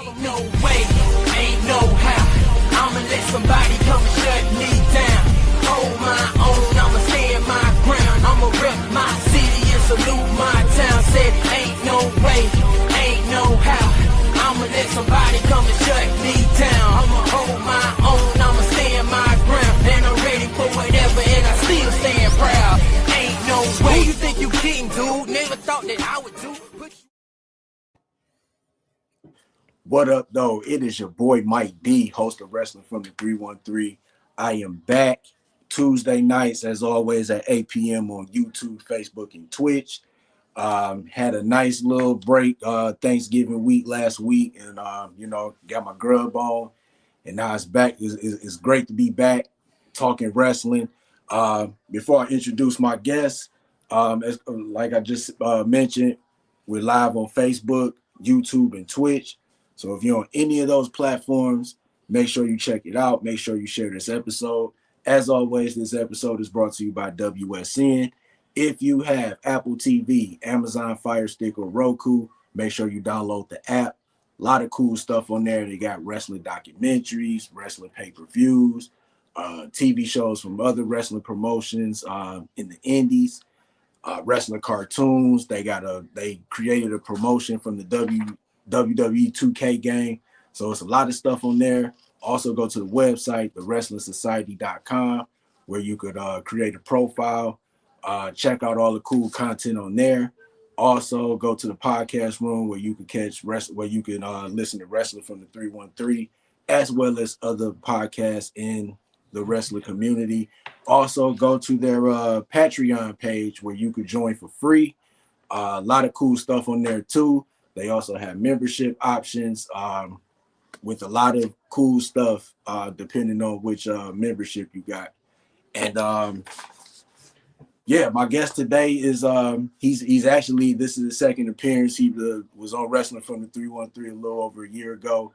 Ain't no way, ain't no how. I'ma let somebody come and shut me down. Hold my own, I'ma stand my ground. I'ma rep my city and salute my town. Said ain't no way, ain't no how. I'ma let somebody come and shut me down. I'ma hold my own, I'ma stand my ground. And I'm ready for whatever, and I still stand proud. Ain't no way. Who you think you kidding, dude? Never thought that I would do. What up, though? It is your boy Mike D, host of Wrestling from the 313. I am back Tuesday nights, as always, at 8 p.m. on YouTube, Facebook, and Twitch. Had a nice little break Thanksgiving week last week, and got my grub on, and now it's back. It's great to be back talking wrestling. Before I introduce my guests, like I just mentioned, we're live on Facebook, YouTube, and Twitch. So if you're on any of those platforms, make sure you check it out. Make sure you share this episode. As always, this episode is brought to you by WSN. If you have Apple TV, Amazon Fire Stick, or Roku, make sure you download the app. A lot of cool stuff on there. They got wrestling documentaries, wrestling pay-per-views, TV shows from other wrestling promotions in the indies, wrestling cartoons. They created a promotion from the WWE 2K game. So it's a lot of stuff on there. Also go to the website, thewrestlingsociety.com, where you could create a profile, check out all the cool content on there. Also go to the podcast room where you can listen to Wrestling from the 313, as well as other podcasts in the wrestling community. Also go to their Patreon page where you could join for free. A lot of cool stuff on there too. They also have membership options with a lot of cool stuff depending on which membership you got. And my guest today is he's actually, this is his second appearance. He was on Wrestling from the 313 a little over a year ago.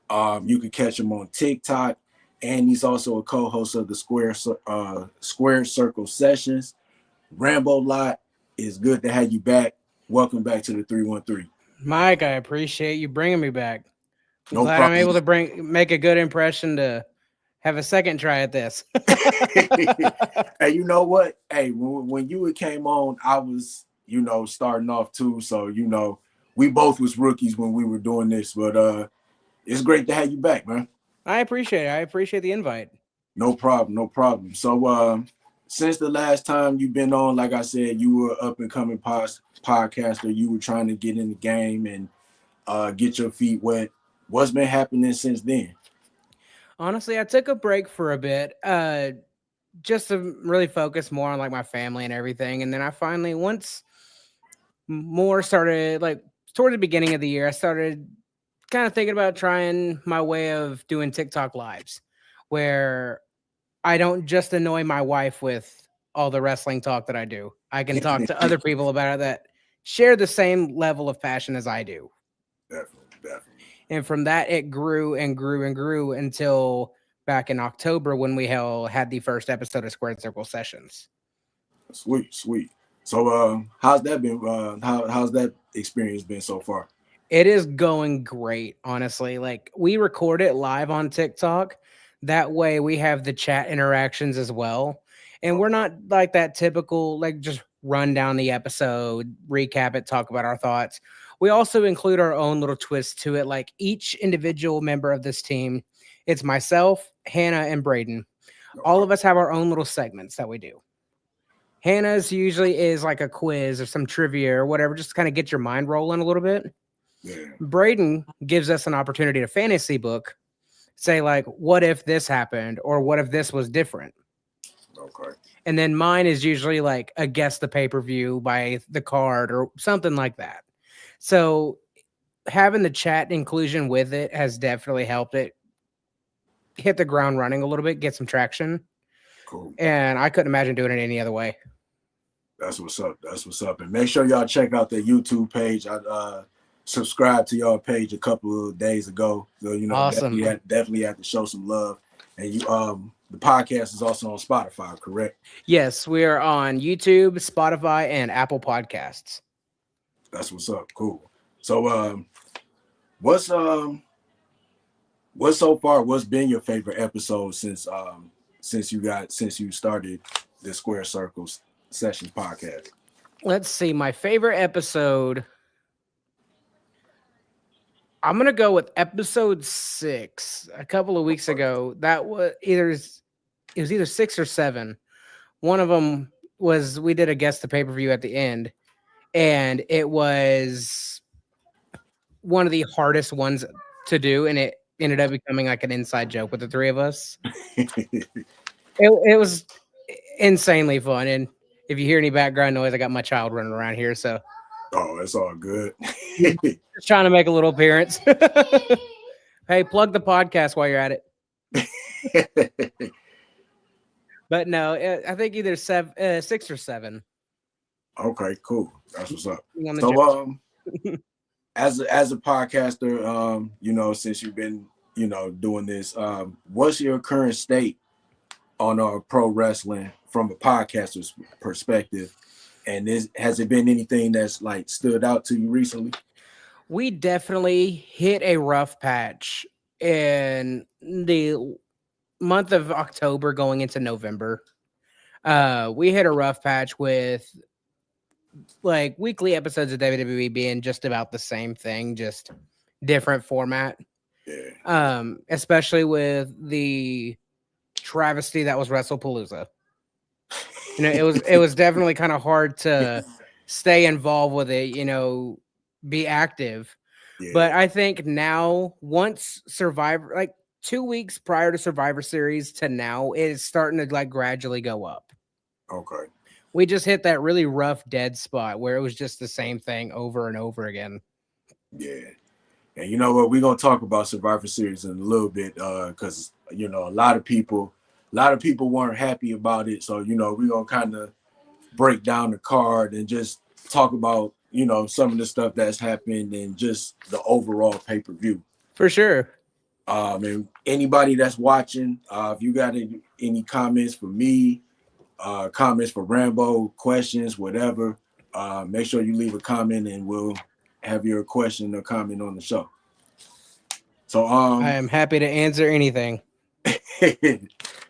You can catch him on TikTok, and he's also a co-host of the Square Circle Sessions. Rambo Lott, it's good to have you back. Welcome back to the 313. Mike, I appreciate you bringing me back. I'm no glad problem. I'm able to make a good impression to have a second try at this. Hey, you know what? Hey, when you came on, I was, starting off too. So, we both was rookies when we were doing this, but it's great to have you back, man. I appreciate it. I appreciate the invite. No problem. So, since the last time you've been on, like I said, you were up and coming podcaster. You were trying to get in the game and get your feet wet. What's been happening since then? Honestly, I took a break for a bit, just to really focus more on like my family and everything. And then I finally, once more started, like toward the beginning of the year, I started kind of thinking about trying my way of doing TikTok lives, where I don't just annoy my wife with all the wrestling talk that I do. I can talk to other people about it that share the same level of passion as I do. Definitely. And from that, it grew and grew and grew until back in October when we had the first episode of Square Circle Sessions. Sweet. So how's that been? How's that experience been so far? It is going great, honestly. Like, we record it live on TikTok. That way we have the chat interactions as well. And we're not like that typical, like, just run down the episode, recap it, talk about our thoughts. We also include our own little twist to it. Like, each individual member of this team, it's myself, Hannah, and Braden. All of us have our own little segments that we do. Hannah's usually is like a quiz or some trivia or whatever, just to kind of get your mind rolling a little bit. Yeah. Braden gives us an opportunity to fantasy book, say like, what if this happened or what if this was different? Okay. And then mine is usually like a guess the pay-per-view by the card or something like that. So having the chat inclusion with it has definitely helped it hit the ground running a little bit, get some traction. Cool. And I couldn't imagine doing it any other way. That's what's up. And make sure y'all check out the YouTube page. I subscribed to y'all page a couple of days ago. So, awesome. Definitely have to show some love. And you the podcast is also on Spotify, correct? Yes, we are on YouTube, Spotify, and Apple Podcasts. That's what's up. Cool. So what's What's been your favorite episode since you started the Square Circles Sessions podcast? Let's see. My favorite episode. I'm gonna go with episode 6. A couple of weeks ago, that was either 6 or 7. One of them was we did a guess the pay per view at the end, and it was one of the hardest ones to do, and it ended up becoming like an inside joke with the three of us. It was insanely fun, and if you hear any background noise, I got my child running around here, so Oh, it's all good. just trying to make a little appearance. Hey, plug the podcast while you're at it. But no, I think either 6 or 7. Okay, cool. That's what's up. On the So, as a podcaster, since you've been, doing this, what's your current state on pro wrestling from a podcaster's perspective? And has it been anything that's like stood out to you recently? We definitely hit a rough patch in the month of October going into November. We hit a rough patch with like weekly episodes of WWE being just about the same thing, just different format. Yeah. Especially with the travesty that was WrestlePalooza. It was definitely kind of hard to stay involved with it, be active. Yeah. But I think now, once Survivor, like 2 weeks prior to Survivor Series to now, it is starting to like gradually go up. Okay. We just hit that really rough dead spot where it was just the same thing over and over again. Yeah. And you know what? We're gonna talk about Survivor Series in a little bit, because a lot of people weren't happy about it. So we're gonna kind of break down the card and just talk about some of the stuff that's happened and just the overall pay-per-view. For sure. And anybody that's watching, if you got any comments for me, comments for Rambo, questions, whatever, make sure you leave a comment and we'll have your question or comment on the show. So I am happy to answer anything.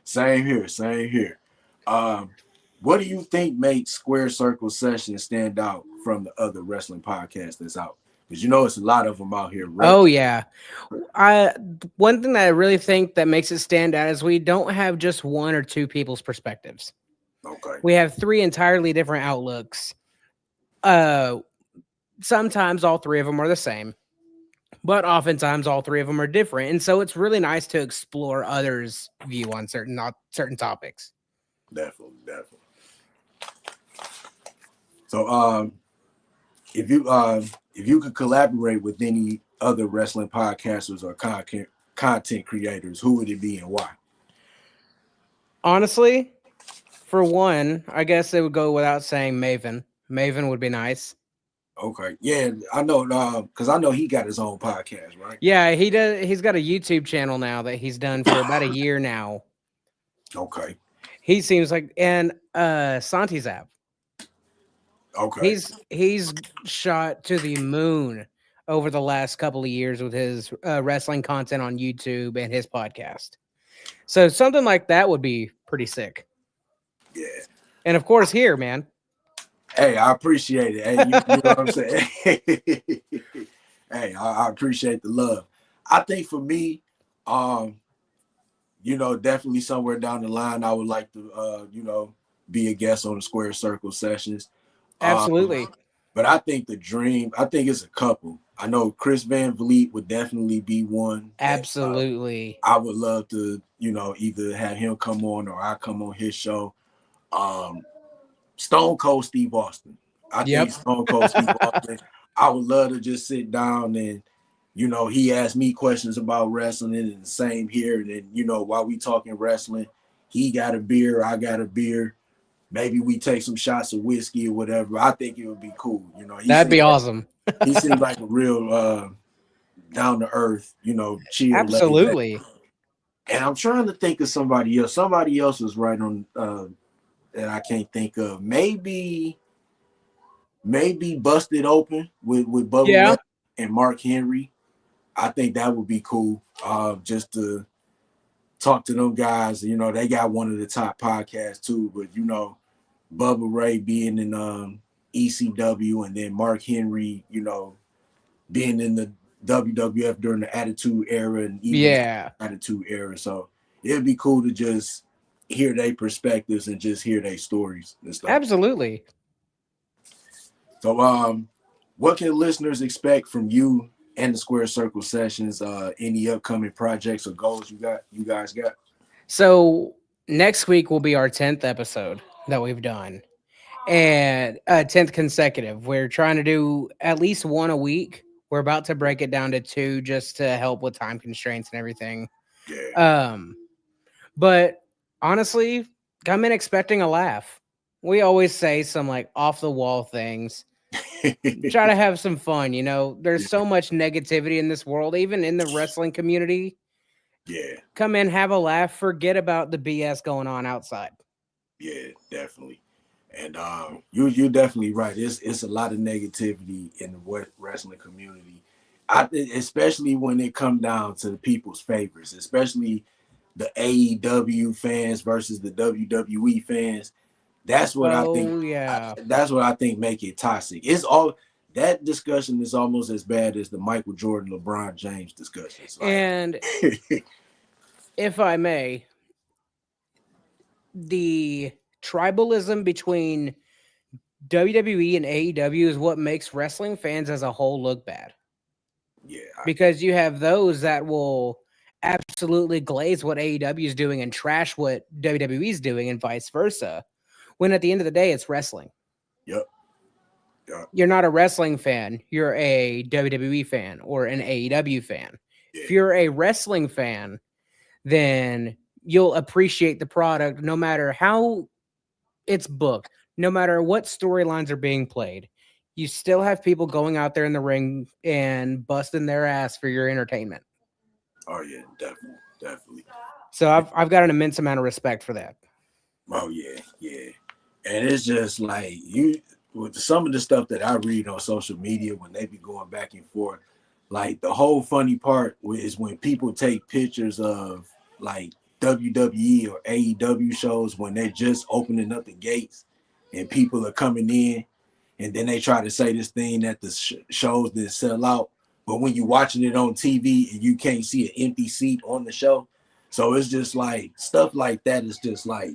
Same here. What do you think makes Square Circle Sessions stand out from the other wrestling podcasts that's out? Because it's a lot of them out here. Right? Oh yeah. One thing that I really think that makes it stand out is we don't have just one or two people's perspectives. Okay. We have 3 entirely different outlooks. Sometimes all 3 of them are the same, but oftentimes all 3 of them are different. And so it's really nice to explore others' view on certain topics. Definitely. So if you could collaborate with any other wrestling podcasters or content creators, who would it be and why? Honestly, for one, I guess it would go without saying Maven. Maven would be nice. Okay. Yeah, I know, because I know he got his own podcast, right? Yeah, he does. He's got a YouTube channel now that he's done for about a year now. Okay. He seems like, and Santi's app. Okay. He's shot to the moon over the last couple of years with his wrestling content on YouTube and his podcast. So something like that would be pretty sick. Yeah. And of course, here, man. Hey, I appreciate it. Hey, you know what I'm saying? Hey, I appreciate the love. I think for me, definitely somewhere down the line, I would like to, be a guest on the Square Circle Sessions. Absolutely. But I think I think it's a couple. I know Chris Van Vliet would definitely be one. Absolutely. I would love to, either have him come on or I come on his show. Stone Cold Steve Austin. I think Stone Cold Steve Austin. I would love to just sit down and, he asked me questions about wrestling and the same here. And then, while we talking wrestling, he got a beer, I got a beer. Maybe we take some shots of whiskey or whatever. I think it would be cool. That'd be awesome. He seems like a real down to earth, chill. Absolutely. And I'm trying to think of somebody else. Somebody else was right on that I can't think of. Maybe Busted Open with Bubba Ray and Mark Henry. I think that would be cool. Just to talk to them guys. You know, they got one of the top podcasts too. But you know, Bubba Ray being in ECW, and then Mark Henry, you know, being in the WWF during the Attitude Era and even Yeah, Attitude Era. So it'd be cool to just hear their perspectives and just hear their stories and stuff. absolutely. So what can listeners expect from you and the Square Circle Sessions? Any upcoming projects or goals you guys got? So next week will be our 10th episode that we've done, and 10th consecutive. We're trying to do at least one a week. We're about to break it down to two just to help with time constraints and everything. Yeah. Um, but honestly, come in expecting a laugh. We always say some like off the wall things. Try to have some fun, you know. There's so much negativity in this world, even in the wrestling community. Yeah. Come in, have a laugh, forget about the BS going on outside. Yeah, definitely. And you're definitely right. It's a lot of negativity in the wrestling community. Especially when it come down to the people's favorites, especially the AEW fans versus the WWE fans. That's what I think. Oh yeah. That's what I think make it toxic. It's all that discussion is almost as bad as the Michael Jordan, LeBron James discussions. Like, And if I may, the tribalism between WWE and AEW is what makes wrestling fans as a whole look bad. yeah, Because you have those that will absolutely glaze what AEW is doing and trash what WWE is doing and vice versa. When at the end of the day, it's wrestling. yep, yep, You're not a wrestling fan. You're a WWE fan or an AEW fan. yeah, If you're a wrestling fan, then you'll appreciate the product no matter how it's booked, no matter what storylines are being played. You still have people going out there in the ring and busting their ass for your entertainment. oh yeah, definitely, definitely. So I've got an immense amount of respect for that. Oh yeah, yeah. And it's just like you with some of the stuff that I read on social media when they be going back and forth. Like the whole funny part is when people take pictures of like WWE or AEW shows when they're just opening up the gates and people are coming in, and then they try to say this thing that the shows didn't sell out. But when you're watching it on TV and you can't see an empty seat on the show, so it's just like stuff like that is just like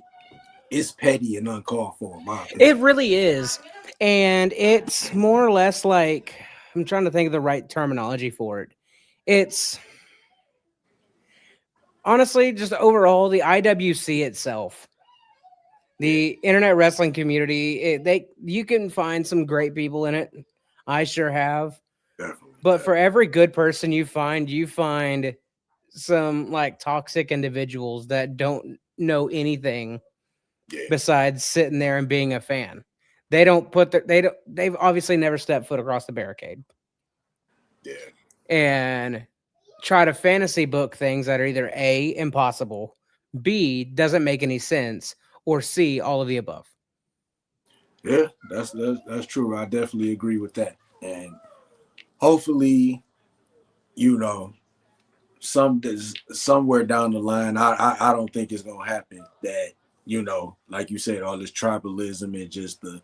it's petty and uncalled for, in my It opinion. really is. And it's more or less like I'm trying to think of the right terminology for it. It's honestly just overall the IWC itself. Yeah, The internet wrestling community, you can find some great people in it. I sure have. definitely. But for every good person you find some like toxic individuals that don't know anything Yeah, besides sitting there and being a fan. They don't put their they've obviously never stepped foot across the barricade yeah, and try to fantasy book things that are either A, impossible, B, doesn't make any sense, or C, all of the above. yeah. That's true. I definitely agree with that. And hopefully, you know, somewhere down the line, I don't think it's gonna happen that like you said, all this tribalism and just the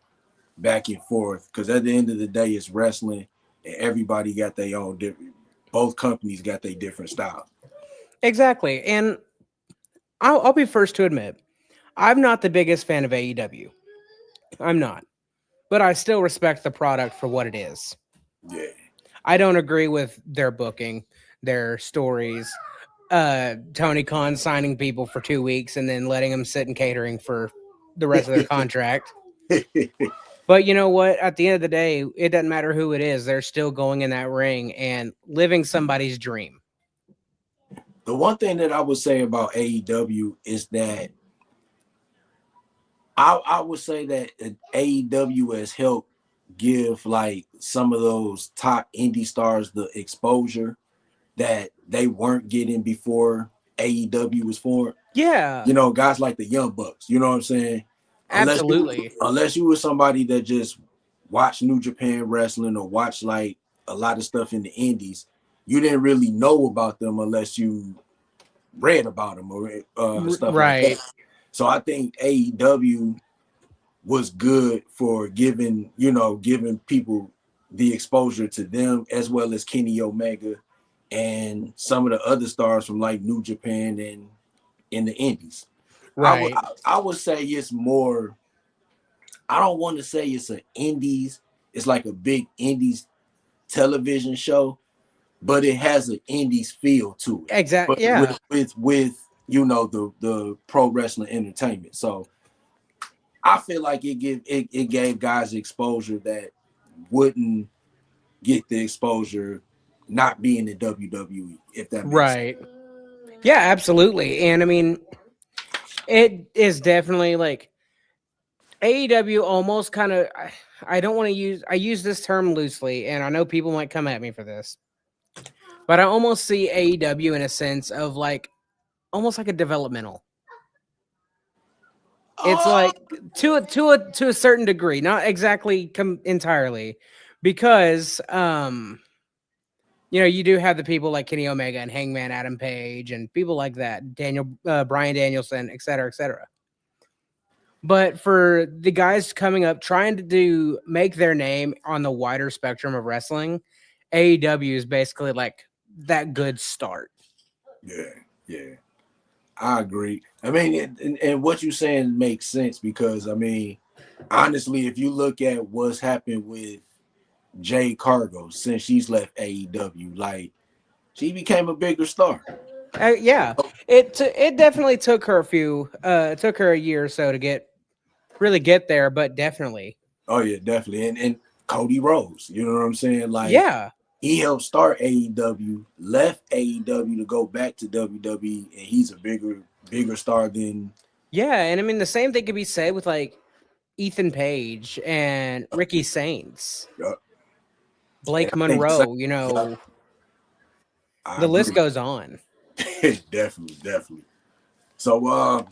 back and forth. Because at the end of the day, it's wrestling, and everybody got their own different. Both companies got their different style. Exactly. And I'll be first to admit, I'm not the biggest fan of AEW. I'm not. But I still respect the product for what it is. Yeah, I don't agree with their booking, their stories, Tony Khan signing people for 2 weeks and then letting them sit in catering for the rest of their contract. But you know what? At the end of the day, it doesn't matter who it is. They're still going in that ring and living somebody's dream. the one thing that I would say about AEW is that I would say that AEW has helped give like some of those top indie stars the exposure that they weren't getting before AEW was formed. Yeah, You know, guys like the Young Bucks. You know what I'm saying? absolutely. Unless you were somebody that just watched New Japan wrestling or watched like a lot of stuff in the indies, you didn't really know about them unless you read about them or stuff like that. Right. So I think AEW was good for giving people the exposure to them as well as Kenny Omega and some of the other stars from like New Japan and in the Indies. I would Right. I would say it's more. I don't want to say it's an Indies. It's like a big Indies television show, but it has an Indies feel to it. Exactly. But Yeah. with the pro wrestling entertainment. So I feel like it gave guys exposure that wouldn't get the exposure not being in WWE, if that makes sense. Right. Yeah, absolutely. And I mean, it is definitely like AEW almost kind of. I don't want to use. I use this term loosely, and I know people might come at me for this, but I almost see AEW in a sense of like almost like a developmental. It's Oh like to a certain degree, not exactly entirely, because you do have the people like Kenny Omega and Hangman Adam Page and people like that, Brian Danielson, et cetera, et cetera. But for the guys coming up trying to make their name on the wider spectrum of wrestling, AEW is basically like that good start. yeah, yeah. I agree. I mean, and what you're saying makes sense because I mean, honestly, if you look at what's happened with Jade Cargo since she's left AEW, like she became a bigger star. Yeah, it definitely took her a year or so to get there, but definitely, Oh yeah, definitely. And Cody Rhodes, you know what I'm saying? Like yeah, he helped start AEW, left AEW to go back to WWE, and he's a bigger star than yeah, and I mean the same thing could be said with like Ethan Page and Ricky Saints, uh, and Blake I think the same. Monroe. Yeah, I The list agree. goes on. Definitely, definitely. So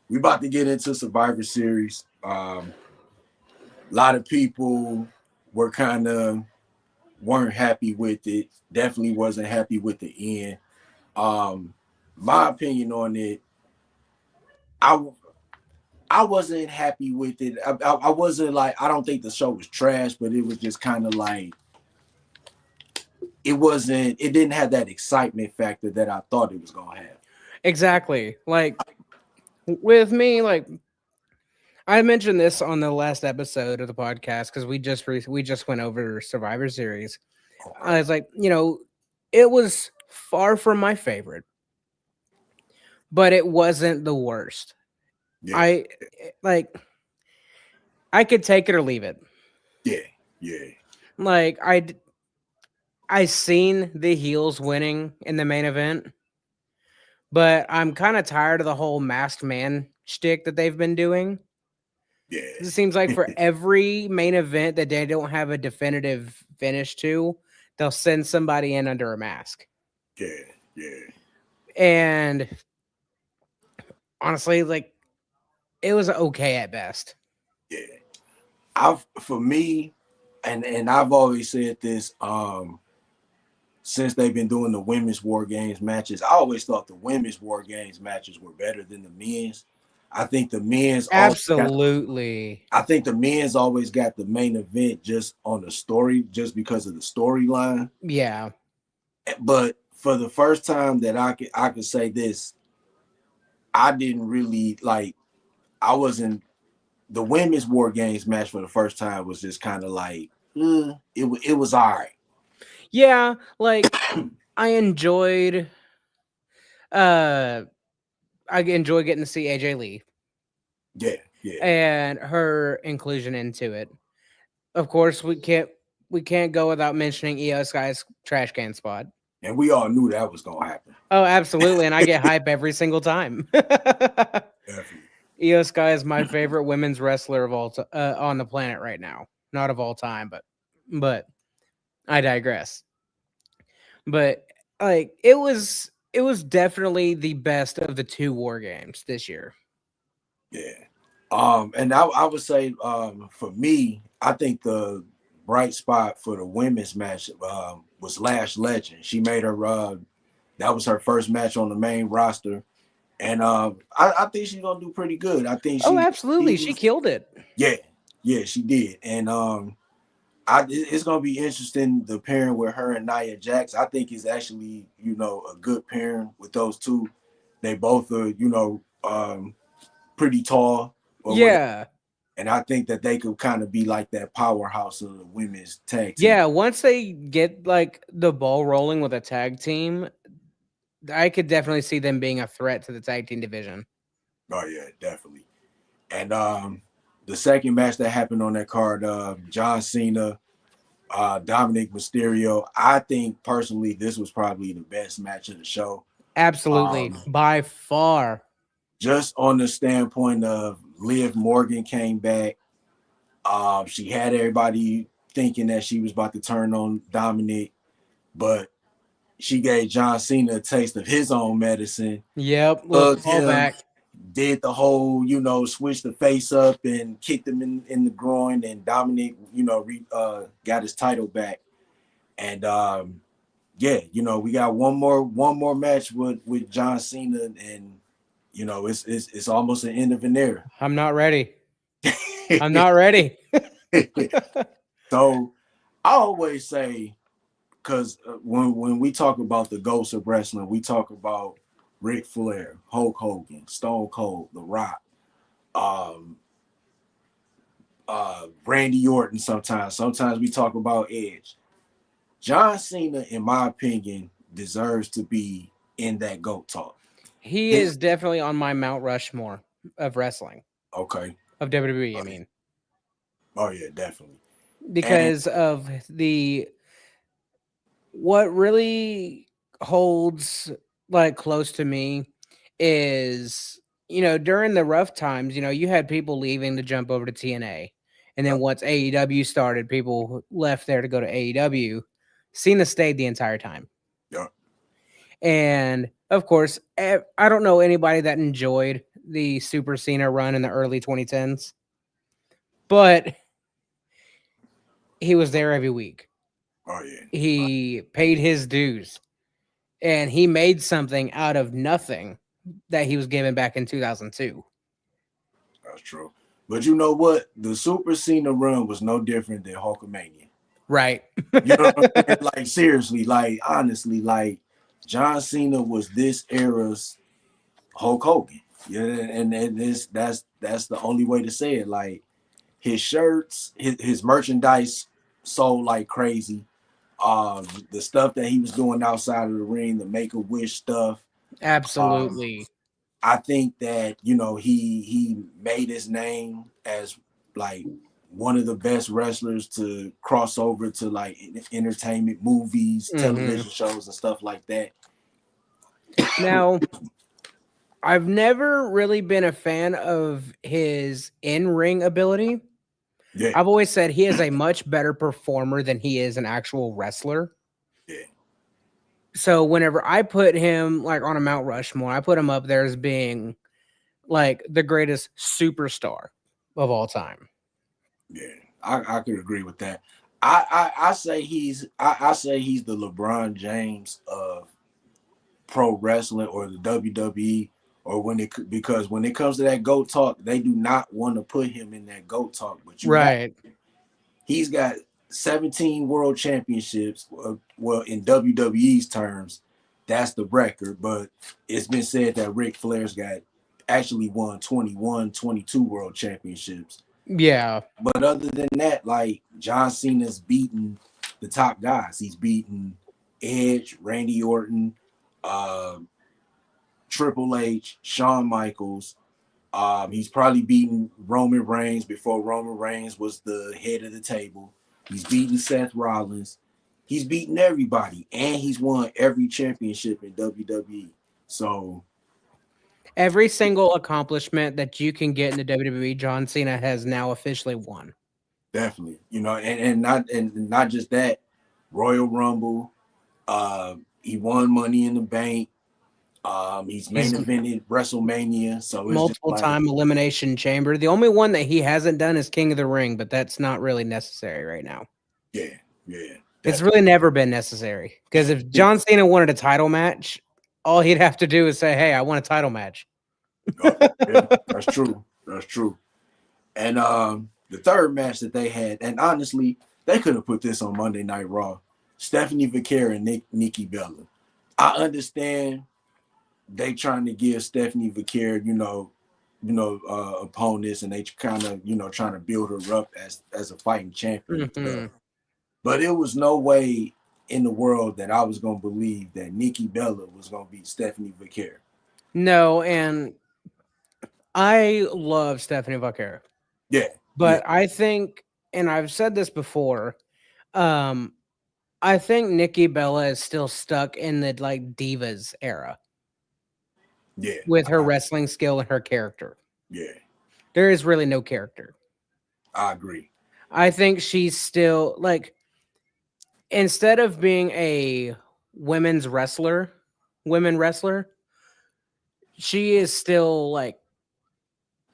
we about to get into Survivor Series. A lot of people were kind of weren't happy with it. Definitely wasn't happy with the end. Um, my opinion on it, I I wasn't happy with it. I wasn't like I don't think the show was trash, but it was just kind of like it didn't have that excitement factor that I thought it was gonna have. Exactly. Like with me, like I mentioned this on the last episode of the podcast because we just went over Survivor Series. Okay. I was like, it was far from my favorite, but it wasn't the worst. Yeah, I like I could take it or leave it. yeah, yeah, Like I seen the heels winning in the main event, but I'm kind of tired of the whole masked man shtick that they've been doing. It yeah, seems like for every main event that they don't have a definitive finish to, they'll send somebody in under a mask. yeah, yeah, And honestly, like it was okay at best. yeah. I've for me, and I've always said this. Since they've been doing the women's war games matches, I always thought the women's war games matches were better than the men's. I think the men's always got Absolutely. I think the men's always got the main event just on the story, just because of the storyline. Yeah. But for the first time that I could say this, I didn't really like. I wasn't the women's war games match for the first time was just kind of like it was all right. Yeah, like I enjoyed uh I enjoy getting to see AJ Lee Yeah, yeah, and her inclusion into it. Of course, we can't go without mentioning EO Sky's trash can spot. and we all knew that was gonna happen. Oh, absolutely, and I get hype every single time. Definitely. EO Sky is my favorite women's wrestler of on the planet right now. Not of all time, but I digress. But like it was definitely the best of the two war games this year. Yeah. And I would say for me, I think bright spot for the women's match was Lash Legend. She made her that was her first match on the main roster, and I think she's gonna do pretty good. I think Oh, she absolutely. She was killed it. yeah, yeah, she did, and it's gonna be interesting the pairing with her and Nia Jax. I think it's actually a good pairing with those two. They both are pretty tall or whatever, Yeah. and I think that they could kind of be like that powerhouse of the women's tag team. Yeah. Once they get like the ball rolling with a tag team, I could definitely see them being a threat to the tag team division. Oh yeah, definitely. And the second match that happened on that card, John Cena, Dominic Mysterio. I think personally this was probably the best match of the show. Absolutely. Um, By far. just on the standpoint of Liv Morgan came back. She had everybody thinking that she was about to turn on Dominic, but she gave John Cena a taste of his own medicine, Yep. Little hugged him, callback. did the whole, switch the face up and kicked him in the groin, and Dominic, got his title back. And yeah, we got one more match with John Cena, and it's almost an end of an era. I'm not ready. I'm not ready. So I always say, because when we talk about the ghosts of wrestling, we talk about Ric Flair, Hulk Hogan, Stone Cold, The Rock, um, Randy Orton. Sometimes we talk about Edge. John Cena, in my opinion, deserves to be in that GOAT talk. He His is definitely on my Mount Rushmore of wrestling, okay. of WWE, I Oh, mean, oh yeah, definitely. And because of the what really holds like close to me is during the rough times, you had people leaving to jump over to TNA. And then yeah, once AEW started, people left there to go to AEW. Cena stayed the entire time. yeah, And of course, I don't know anybody that enjoyed the Super Cena run in the early 2010s, but he was there every week. oh yeah, He paid his dues and he made something out of nothing that he was given back in 2002. that's true. But you know what? The Super Cena run was no different than Hulkamania. Right. You know what I'm saying? Like seriously, like honestly, like John Cena was this era's Hulk Hogan. Yeah, and that's the only way to say it. Like his shirts, his merchandise sold like crazy. The stuff that he was doing outside of the ring, the Make a Wish stuff. Um, Absolutely. I think that he made his name as like one of the best wrestlers to cross over to like entertainment, movies, Hmm. television shows, and stuff like that. Now, I've never really been a fan of his in ring ability. Yeah, I've always said he is a much better performer than he is an actual wrestler. yeah, So whenever I put him like on a Mount Rushmore, I put him up there as being like the greatest superstar of all time. yeah. I could agree with that. I say I say he's the LeBron James of pro wrestling or the WWE or because when it comes to that GOAT talk, they do not want to put him in that GOAT talk. But you got Right. he's got 17 world championships. Well, in WWE's terms, that's the record. But it's been said that Ric Flair's got actually won 21, 22 world championships. Yeah. But other than that, like John Cena's beaten the top guys. He's beaten Edge, Randy Orton, uh, Triple H, Shawn Michaels. He's probably beaten Roman Reigns before Roman Reigns was the head of the table. He's beaten Seth Rollins. He's beaten everybody, and he's won every championship in WWE. So Every single accomplishment that you can get in the WWE, John Cena has now officially won. definitely, and not just that, Royal Rumble. He won Money in the Bank. He's main He's evented WrestleMania, so it's just multiple like time elimination chamber. The only one that he hasn't done is King of the Ring, but that's not really necessary right now. Yeah, yeah. It's really never been necessary because if John Cena wanted a title match, all he'd have to do is say, "Hey, I want a title match." Yeah, that's true. That's true. And the third match that they had, and honestly, they could have put this on Monday Night Raw. Stephanie Vaquer and Nikki Bella. I understand they trying to give Stephanie Vaquer, opponents, and they kind of, trying to build her up as a fighting champion and stuff. But it was no way in the world that I was gonna believe that Nikki Bella was gonna beat Stephanie Vaquer. No, and I love Stephanie Vaquer, Yeah, yeah, but I think, and I've said this before, um, I think Nikki Bella is still stuck in the like divas era yeah, with her wrestling skill and her character. yeah. There is really no character. I agree. I think she's still like, instead of being a women wrestler, she is still like,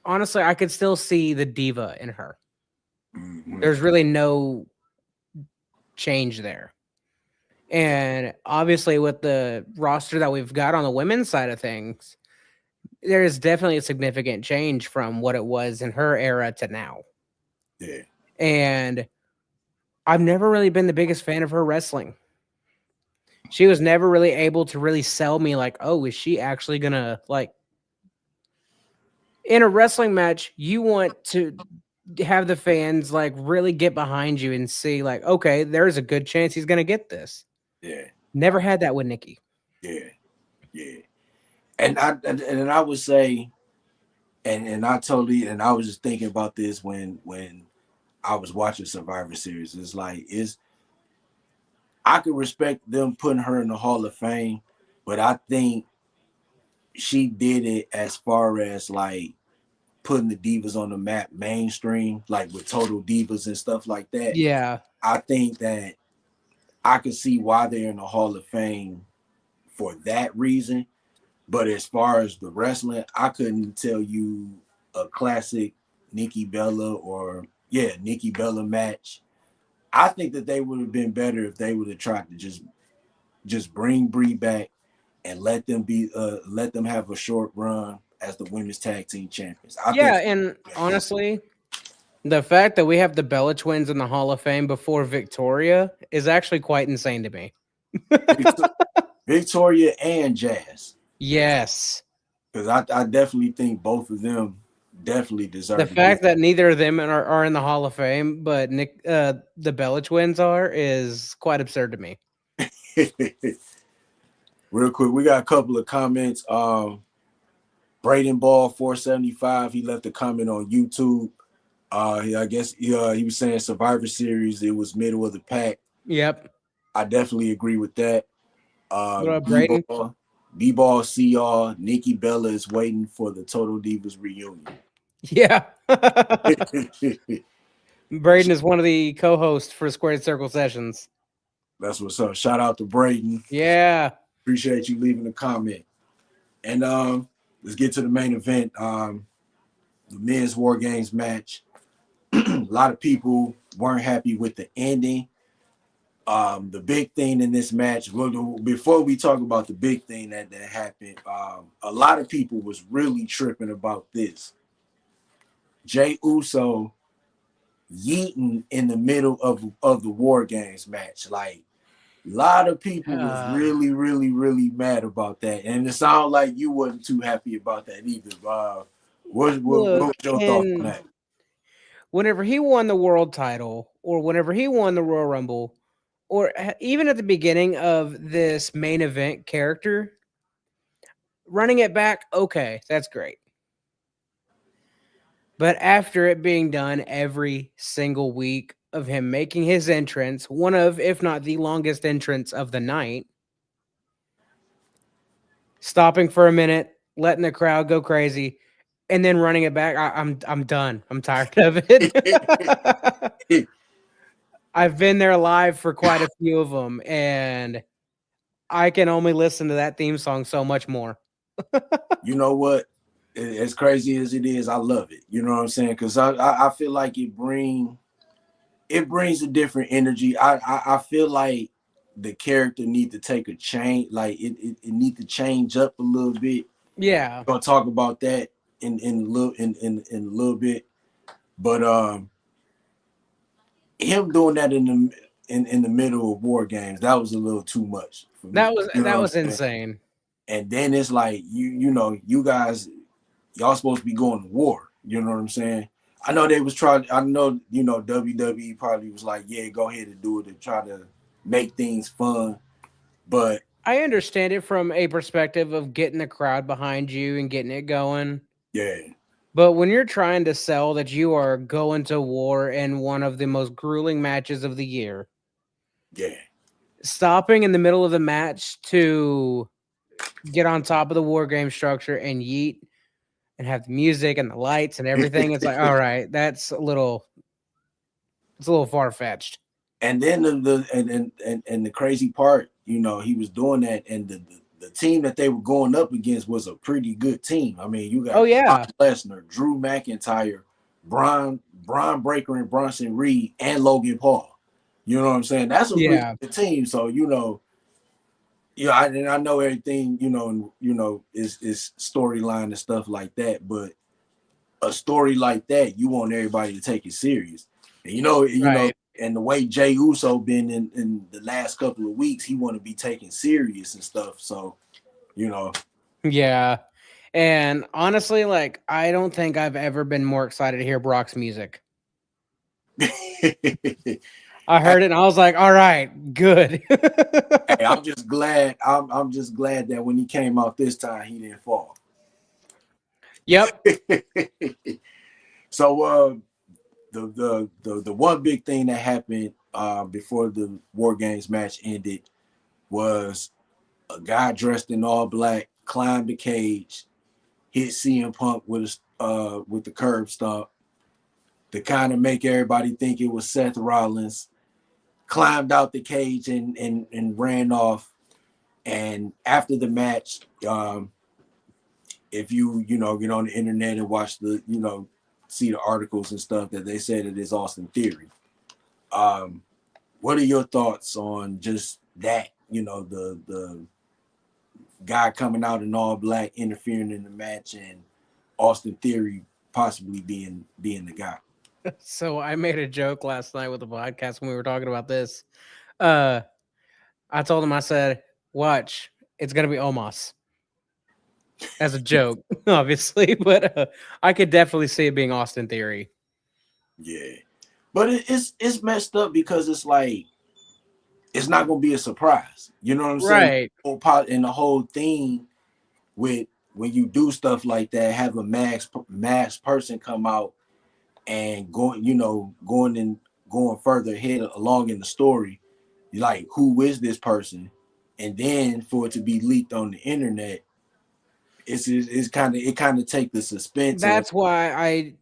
honestly, I could still see the diva in her. Mm-hmm. There's really no change there. And obviously, with the roster that we've got on the women's side of things, there is definitely a significant change from what it was in her era to now. Yeah. And I've never really been the biggest fan of her wrestling. She was never really able to really sell me like, oh, is she actually gonna like, in a wrestling match, you want to have the fans like really get behind you and see like, okay, there's a good chance he's gonna get this. Yeah. Never had that with Nikki. Yeah. Yeah. And I would say, and I totally, and I was just thinking about this when I was watching Survivor Series. It's like, I could respect them putting her in the Hall of Fame, but I think she did it as far as like putting the divas on the map mainstream, like with Total Divas and stuff like that. Yeah. I think that I can see why they're in the Hall of Fame for that reason. But as far as the wrestling, I couldn't tell you a classic Nikki Bella Nikki Bella match. I think that they would have been better if they would have tried to just bring Brie back and let them have a short run as the women's tag team champions. And honestly, the fact that we have the Bella twins in the Hall of Fame before Victoria is actually quite insane to me. Victoria and Jazz. Yes. Because I definitely think both of them definitely deserve the fact that neither of them are in the Hall of Fame, but the Bella twins is quite absurd to me. Real quick, we got a couple of comments. Braden Ball 475, he left a comment on YouTube. I guess he was saying Survivor Series, it was middle of the pack. Yep. I definitely agree with that. What about Braden? B-Ball CR, Nikki Bella is waiting for the Total Divas reunion. Yeah. Braden is one of the co-hosts for Squared Circle Sessions. That's what's up. Shout out to Braden. Yeah. Appreciate you leaving a comment. And let's get to the main event. The men's War Games match. A lot of people weren't happy with the ending. The big thing in this match, before we talk about the big thing that happened, a lot of people was really tripping about this. Jey Uso yeeting in the middle of the War Games match. Like, a lot of people was really, really, really mad about that. And it sounded like you wasn't too happy about that either. What was your thought on that? Whenever he won the world title, or whenever he won the Royal Rumble, or even at the beginning of this main event character, running it back, okay, that's great. But after it being done every single week of him making his entrance, one of, if not the longest entrance of the night, stopping for a minute, letting the crowd go crazy, and then running it back, I'm done. I'm tired of it. I've been there live for quite a few of them, and I can only listen to that theme song so much more. You know what? As crazy as it is, I love it. You know what I'm saying? Because I feel like it bring it brings a different energy. I feel like the character need to take a change. Like it need to change up a little bit. Yeah, Gonna talk about that in a little bit. But him doing that in the middle of war games, that was a little too much for me. You know that what I'm was saying? insane. And then it's like you guys, y'all supposed to be going to war. You know what I'm saying? I know they was trying. I know WWE probably was like, yeah, go ahead and do it and try to make things fun. But I understand it from a perspective of getting the crowd behind you and getting it going. yeah, But when you're trying to sell that you are going to war in one of the most grueling matches of the year, yeah, stopping in the middle of the match to get on top of the war game structure and yeet and have the music and the lights and everything, it's like, all right, it's a little far fetched. and then and the crazy part, he was doing that, and the team that they were going up against was a pretty good team. I mean, you Oh got Brock yeah, Lesnar, Drew McIntyre, Braun Breaker, and Bronson Reed, and Logan Paul. You know what I'm saying? That's a really yeah, good team. So and I know everything. Is storyline and stuff like that, but a story like that, you want everybody to take it serious. And right, and the way Jay Uso been in the last couple of weeks, he want to be taken serious and stuff. So, you know, yeah. And honestly, like, I don't think I've ever been more excited to hear Brock's music. hey, I heard it and I was like, all right, good. I'm just glad. I'm just glad that when he came out this time, he didn't fall. Yep. So, the one big thing that happened before the War Games match ended was a guy dressed in all black climbed the cage, hit CM Punk with the curb stomp to kind of make everybody think it was Seth Rollins. Climbed out the cage and ran off. And after the match, if get on the internet and watch see the articles and stuff that they said it is Austin Theory. Um, what are your thoughts on just that? The guy coming out in all black, interfering in the match, and Austin Theory possibly being the guy. So I made a joke last night with the podcast when we were talking about this. Uh I told him, I said, watch, it's gonna be Omos. As a joke, obviously, but I could definitely see it being Austin Theory. Yeah, but it's messed up because it's like it's not gonna be a surprise. You know what I'm saying? Right. And the whole thing with when you do stuff like that, have a mass person come out and going further ahead along in the story, like who is this person, and then for it to be leaked on the internet, it's kind of take the suspense of That's why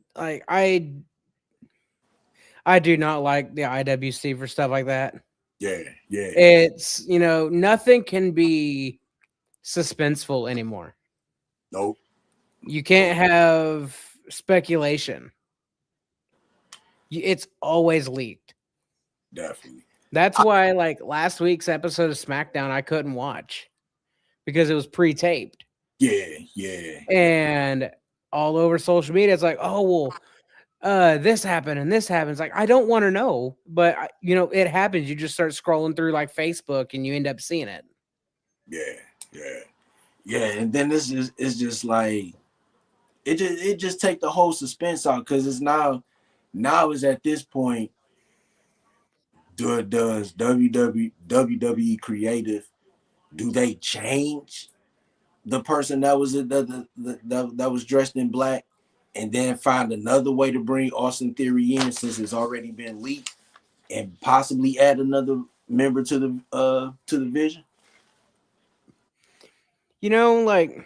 I do not like the IWC for stuff like that. yeah, yeah, It's, nothing can be suspenseful anymore. nope, You nope, can't have speculation. It's always leaked. definitely, That's why, like, last week's episode of SmackDown, I couldn't watch because it was pre-taped. yeah, yeah, And all over social media, it's like, oh well, this happened and this happens. Like, I don't want to know, but it happens. You just start scrolling through like Facebook and you end up seeing it. yeah, yeah, yeah, and then this is it's just like it just take the whole suspense out because it's now is at this point. Does WWE creative, do they change the person that was that was dressed in black and then find another way to bring Austin Theory in since it's already been leaked and possibly add another member to the vision? Like,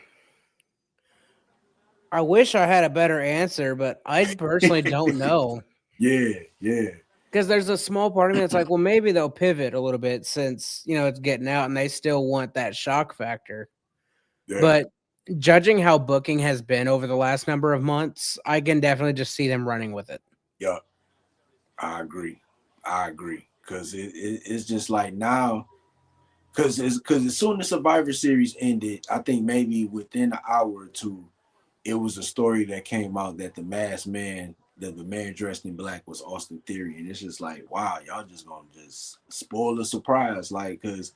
I wish I had a better answer, but I personally don't know. Yeah, yeah, Because there's a small part of me that's like, well, maybe they'll pivot a little bit since, it's getting out and they still want that shock factor. yeah, But judging how booking has been over the last number of months, I can definitely just see them running with it. yeah. I agree. I agree. Cause it's just like now, cause as soon as Survivor Series ended, I think maybe within an hour or two, it was a story that came out that the masked man, that the man dressed in black was Austin Theory, and it's just like, wow, y'all just gonna just spoil the surprise, like, cause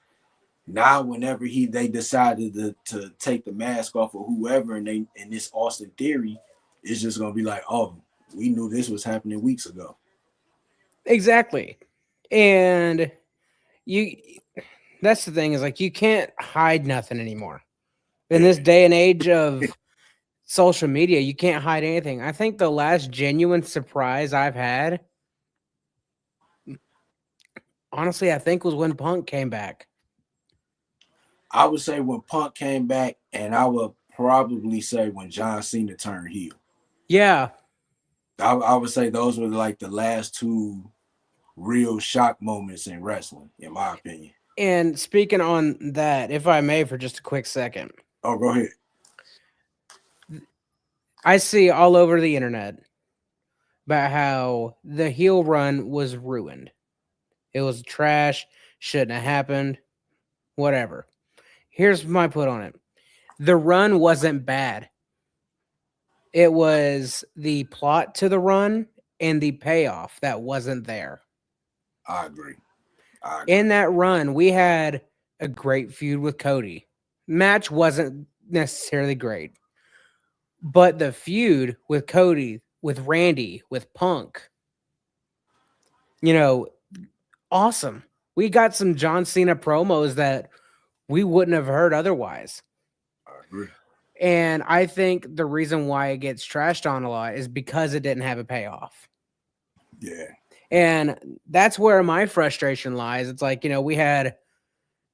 now whenever they decided to take the mask off of whoever, and this Austin Theory, it's just gonna be like, oh, we knew this was happening weeks ago. Exactly. And you that's the thing is like you can't hide nothing anymore. In Yeah, this day and age of social media, you can't hide anything. I think the last genuine surprise I've had, honestly, I think was when Punk came back. I would say when Punk came back, and I would probably say when John Cena turned heel. Yeah. I would say those were like the last two real shock moments in wrestling, in my opinion. And speaking on that, if I may, for just a quick second, Oh, go ahead. I see all over the internet about how the heel run was ruined. It was trash, shouldn't have happened, whatever. Here's my put on it. The run wasn't bad. It was the plot to the run and the payoff that wasn't there. I agree. I In agree. that run, we had a great feud with Cody. Match wasn't necessarily great, but the feud with Cody, with Randy, with Punk, you know, awesome. We got some John Cena promos that we wouldn't have heard otherwise. I agree. And I think the reason why it gets trashed on a lot is because it didn't have a payoff. Yeah, And that's where my frustration lies. It's like, we had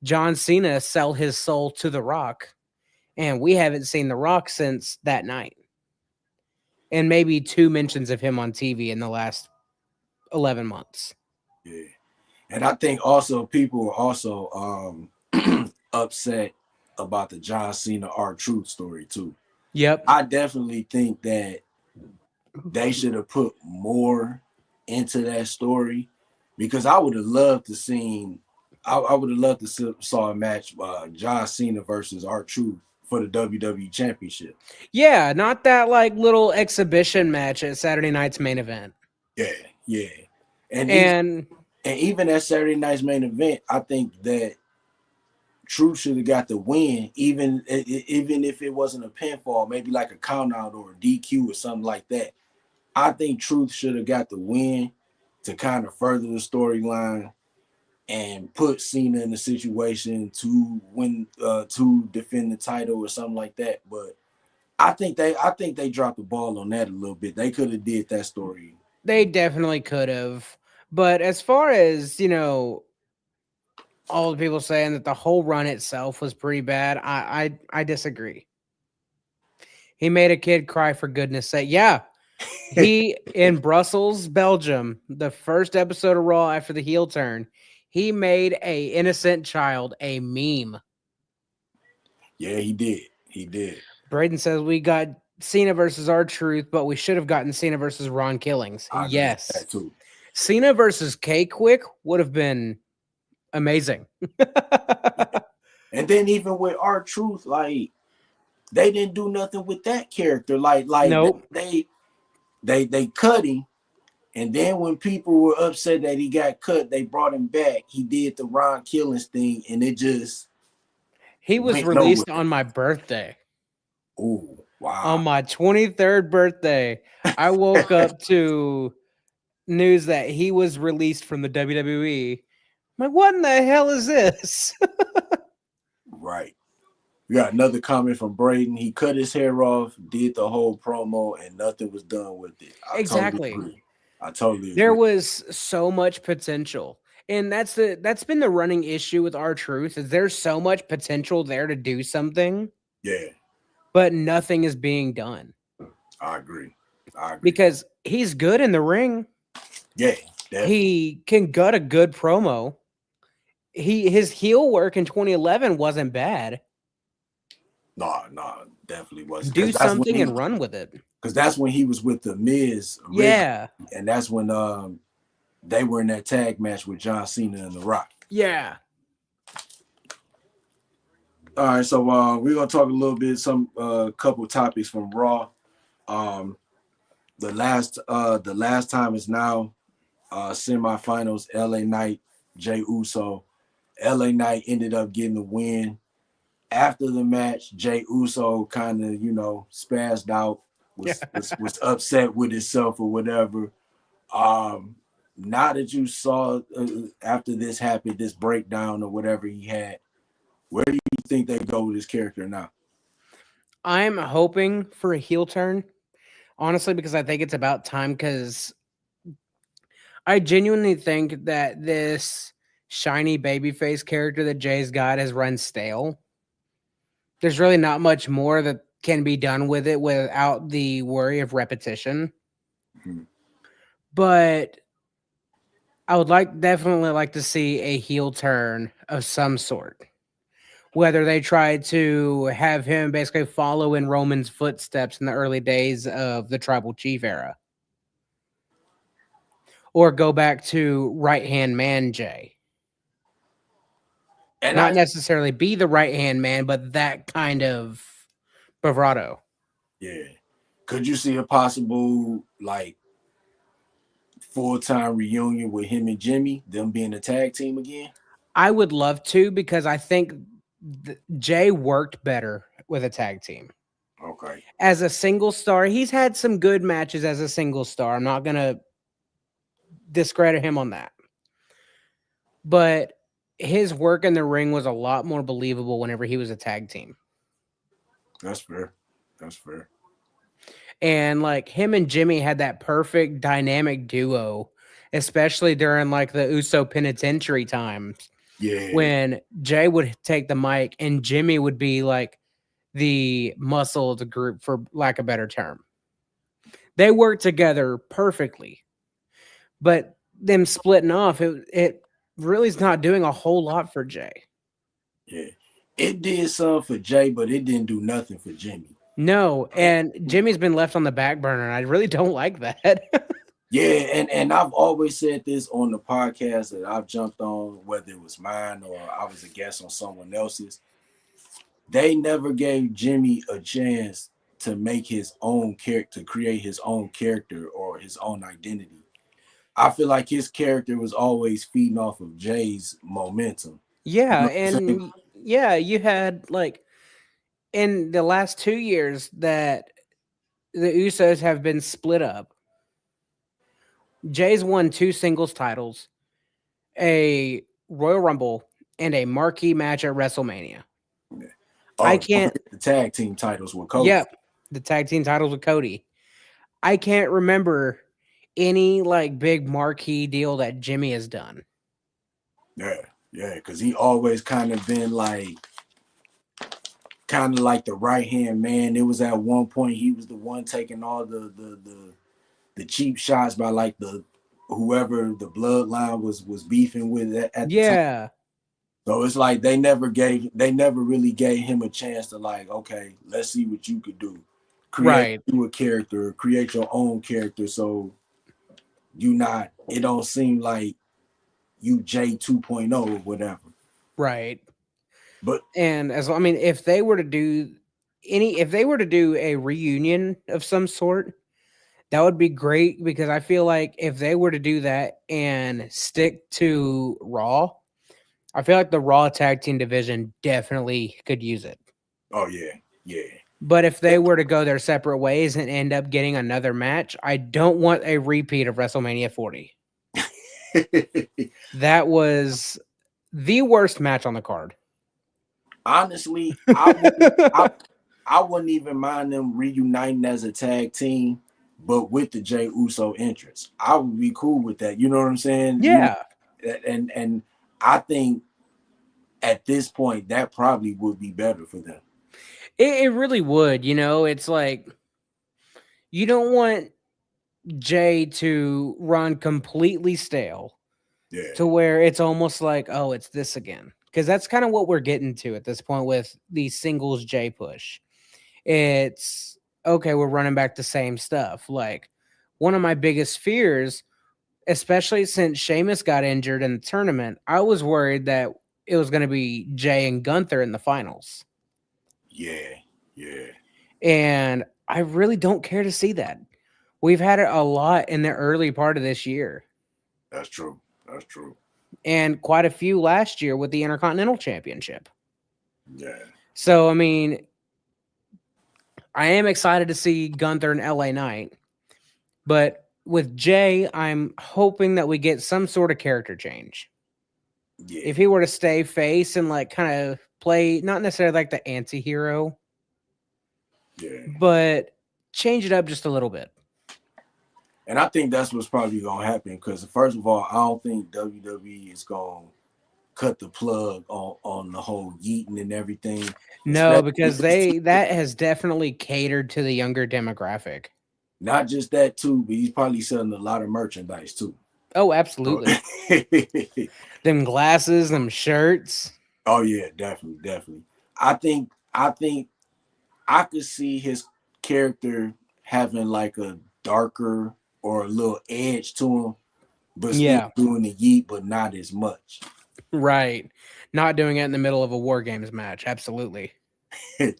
John Cena sell his soul to The Rock, and we haven't seen The Rock since that night. And maybe two mentions of him on TV in the last 11 months. yeah. And I think also people were also upset about the John Cena R-Truth story too. Yep. I definitely think that they should have put more into that story, because I would have loved to seen. I would have loved to saw a match, John Cena versus R-Truth for the WWE Championship. Yeah, not that like little exhibition match at Saturday night's main event. Yeah, yeah. And even And and even that Saturday night's main event, I think that Truth should have got the win, even if it wasn't a pinfall, maybe like a count out or a DQ or something like that. I think Truth should have got the win to kind of further the storyline and put Cena in a situation to win, to defend the title or something like that. But I think they dropped the ball on that a little bit. They could have did that story. they definitely could have. But as far as, all the people saying that the whole run itself was pretty bad, I disagree. He made a kid cry for goodness sake. Yeah. He in Brussels, Belgium, the first episode of Raw after the heel turn, he made a innocent child a meme. Yeah, he did. He did. Braden says we got Cena versus R-Truth, but we should have gotten Cena versus Ron Killings. I agree with Yes. that too. Cena versus K Quick would have been amazing. And then even with R-Truth, like they didn't do nothing with that character. Like Nope. they cut him, and then when people were upset that he got cut, they brought him back. He did the Ron Killings thing, and it just He was went nowhere. released on my birthday. Oh On wow! my 23rd birthday, I woke up to news that he was released from the WWE. I'm like, what in the hell is this? Right. We got another comment from Braden. He cut his hair off, did the whole promo, and nothing was done with it. I totally Exactly. agree. I totally There agree. was so much potential. And that's been the running issue with R-Truth is there's so much potential there to do something, Yeah, but nothing is being done. I agree. I agree. Because he's good in the ring. Yeah, definitely. He can gut a good promo. His heel work in 2011 wasn't bad. No, definitely wasn't. Do something and run with it. Because that's when he was with the Miz originally, Yeah. and that's when they were in that tag match with John Cena and The Rock. Yeah. All right, so we're gonna talk a little bit, some couple topics from Raw. Um, the last time is now semifinals. LA Knight, Jay Uso. LA Knight ended up getting the win. After the match, Jay Uso kind of, spazzed out, was upset with himself or whatever. Um, Now that you saw after this happened, this breakdown or whatever he had, where do you think they go with his character now? I'm hoping for a heel turn, honestly, because I think it's about time. Because I genuinely think that this shiny babyface character that Jay's got has run stale. There's really not much more that can be done with it without the worry of repetition. Mhm. But I would definitely like to see a heel turn of some sort. Whether they try to have him basically follow in Roman's footsteps in the early days of the tribal chief era, or go back to right hand man Jay. And Not I, necessarily be the right hand man, but that kind of bravado. yeah, could you see a possible like full time reunion with him and Jimmy, them being a tag team again? I would love to because I think Jay worked better with a tag team. Okay. As a single star, he's had some good matches as a single star. I'm not going to discredit him on that. But his work in the ring was a lot more believable whenever he was a tag team. That's fair. That's fair. And like him and Jimmy had that perfect dynamic duo, especially during like the Uso penitentiary times Yeah. when Jay would take the mic and Jimmy would be like the muscle of the group, for lack of a better term. They worked together perfectly. But them splitting off, it really is not doing a whole lot for Jay. Yeah. It did something for Jay, but it didn't do nothing for Jimmy. No, and Jimmy's been left on the back burner, and I really don't like that. Yeah, and I've always said this on the podcast that I've jumped on, whether it was mine or I was a guest on someone else's. They never gave Jimmy a chance to make his own character, create his own character or his own identity. I feel like his character was always feeding off of Jay's momentum. You Yeah, know what I'm saying? and yeah, you had like in the last 2 years that the Usos have been split up. Jay's won 2 singles titles, a Royal Rumble, and a marquee match at WrestleMania. I Oh, don't can't forget the tag team titles with Cody. Yep, the tag team titles with Cody. I can't remember any like big marquee deal that Jimmy has done. Yeah, yeah, because he always kind of like the right hand man. It was at one point he was the one taking all the cheap shots by like the whoever the bloodline was beefing with at the time. Yeah, So it's like they never really gave him a chance to like, okay, let's see what you could do. Create right, you a character, create your own character. So it don't seem like you J 2.0 or whatever. right. But And if they were to do if they were to do a reunion of some sort, that would be great because I feel like if they were to do that and stick to Raw, I feel like the Raw tag team division definitely could use it. oh yeah, yeah. But if they were to go their separate ways and end up getting another match, I don't want a repeat of WrestleMania 40. That was the worst match on the card. Honestly, I wouldn't even mind them reuniting as a tag team, but with the Jey Uso entrance. I would be cool with that. You know what I'm saying? Yeah, And I think at this point that probably would be better for them. it really would. It's like you don't want Jay to run completely stale Yeah. to where it's almost like, oh, it's this again. Because that's kind of what we're getting to at this point with the singles Jay push. It's okay, we're running back the same stuff. Like one of my biggest fears especially since Sheamus got injured in the tournament. I was worried that it was going to be Jay and Gunther in the finals. Yeah, yeah, And I really don't care to see that. We've had it a lot in the early part of this year that's true. That's true. and quite a few last year with the Intercontinental Championship. Yeah, So, I mean, I am excited to see Gunther and LA Knight, but with Jay, I'm hoping that we get some sort of character change. yeah, If he were to stay face and like kind of play, not necessarily like the anti hero, yeah. but change it up just a little bit. And I think that's what's probably gonna happen because first of all, I don't think WWE is gonna cut the plug on the whole yeeting and everything. No, Especially because that has definitely catered to the younger demographic. not just that too, but he's probably selling a lot of merchandise too. Oh, absolutely. Them glasses, them shirts. Oh yeah, definitely, definitely. I think I could see his character having like a darker or a little edge to him, but still Yeah, doing the yeet, but not as much. right. Not doing it in the middle of a War Games match. Absolutely.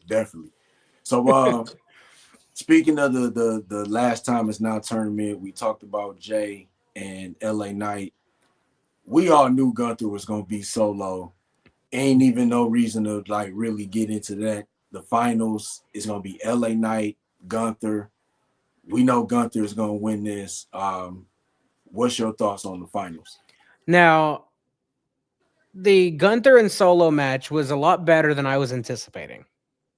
Definitely. So speaking of the last time it's now tournament, we talked about Jay and LA Knight. We all knew Gunther was gonna be solo. Ain't even no reason to like really get into that. The finals is gonna be LA Knight, Gunther. We know Gunther is gonna win this. What's your thoughts on the finals? Now, the Gunther and Solo match was a lot better than I was anticipating.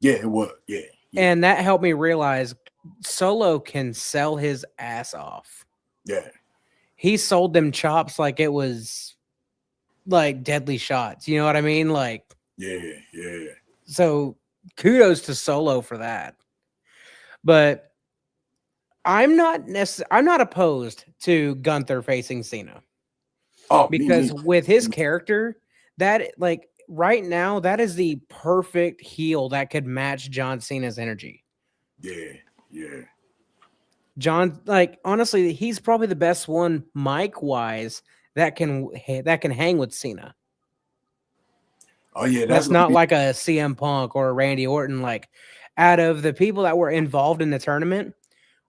Yeah, it was. Yeah, yeah, And that helped me realize Solo can sell his ass off. yeah, He sold them chops like it was like deadly shots. You know what I mean? Like, yeah, yeah. so kudos to Solo for that. But I'm not opposed to Gunther facing Cena Oh, me because neither. with his character, that like right now, that is the perfect heel that could match John Cena's energy. Yeah, yeah. John, like honestly, he's probably the best one mic wise that can hang with Cena. Oh yeah, that's That's gonna not be. like a CM Punk or a Randy Orton. Like out of the people that were involved in the tournament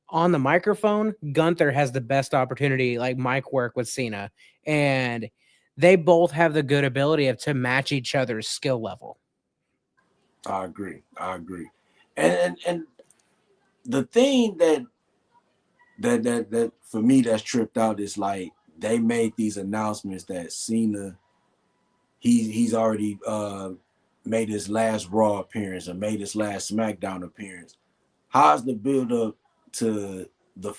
on the microphone, Gunther has the best opportunity, like mic work with Cena, and they both have the good ability of to match each other's skill level. I agree. I agree. And the thing that for me that's tripped out is like they made these announcements that Cena he's already made his last Raw appearance or made his last SmackDown appearance. How's the build up to the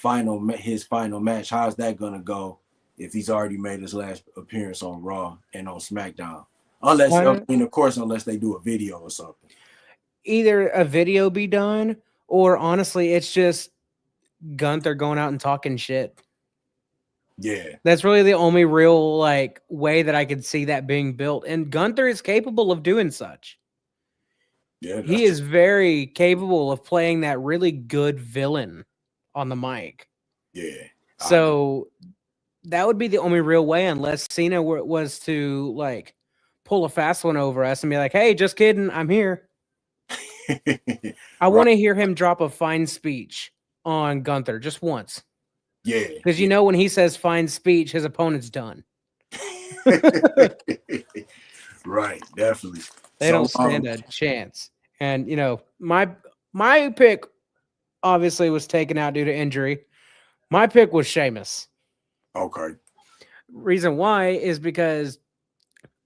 his final match? How's that gonna go if he's already made his last appearance on Raw and on SmackDown? Unless I mean, of course, unless they do a video or something. Either a video be done, or honestly, it's just Gunther going out and talking shit. Yeah, That's really the only real like way that I could see that being built. And Gunther is capable of doing such. yeah, He that's true. is very capable of playing that really good villain on the mic. Yeah, I agree. So that would be the only real way, unless Cena was to like pull a fast one over us and be like, "Hey, just kidding, I'm here." I Right. want to hear him drop a fine speech on Gunther just once, Yeah, because you yeah. know when he says fine speech, his opponent's done. Right, definitely. They So don't stand a chance. And you know, my pick obviously was taken out due to injury. My pick was Sheamus. okay. Reason why is because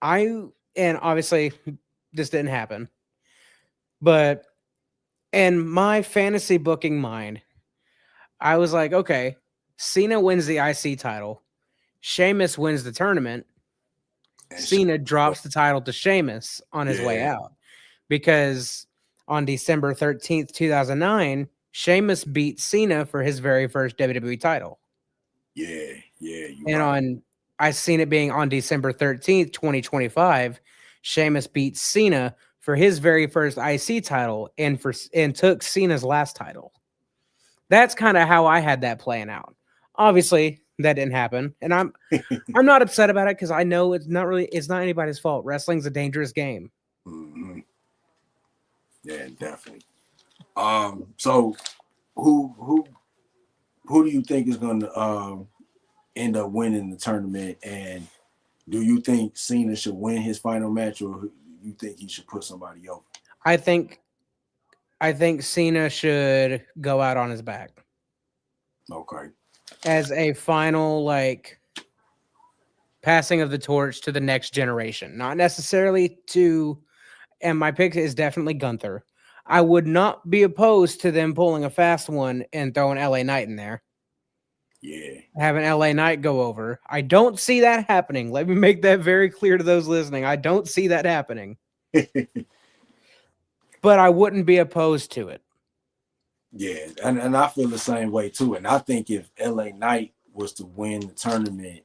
I and obviously this didn't happen, but in my fantasy booking mind, I was like, okay, Cena wins the IC title, Sheamus wins the tournament, And Cena drops the title to Sheamus on his way yeah, out because on December 13th, 2009, Sheamus beat Cena for his very first WWE title. yeah, yeah, you're And right. I seen it being on December 13th, 2025, Sheamus beat Cena for his very first IC title and took Cena's last title. That's kind of how I had that playing out. Obviously, that didn't happen, and I'm not upset about it because I know it's not anybody's fault. Wrestling's a dangerous game. Mm-hmm. Yeah, definitely. So who do you think is going to end up winning the tournament? And do you think Cena should win his final match, or you think he should put somebody over? I think I think Cena should go out on his back Okay. as a final like passing of the torch to the next generation. Not necessarily to, and my pick is definitely Gunther. I would not be opposed to them pulling a fast one and throwing LA Knight in there. Yeah. Having LA Knight go over. I don't see that happening. Let me make that very clear to those listening. I don't see that happening. But I wouldn't be opposed to it. Yeah, and I feel the same way too. And I think if LA Knight was to win the tournament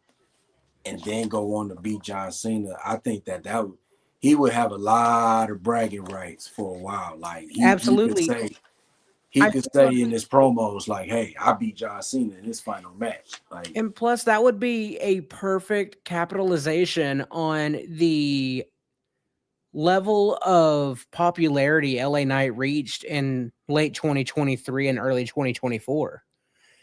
and then go on to beat John Cena, I think he would have a lot of bragging rights for a while. Like Absolutely. he could say in his promos like, "Hey, I beat John Cena in his final match." Like, and plus that would be a perfect capitalization on the level of popularity LA Knight reached in late 2023 and early 2024.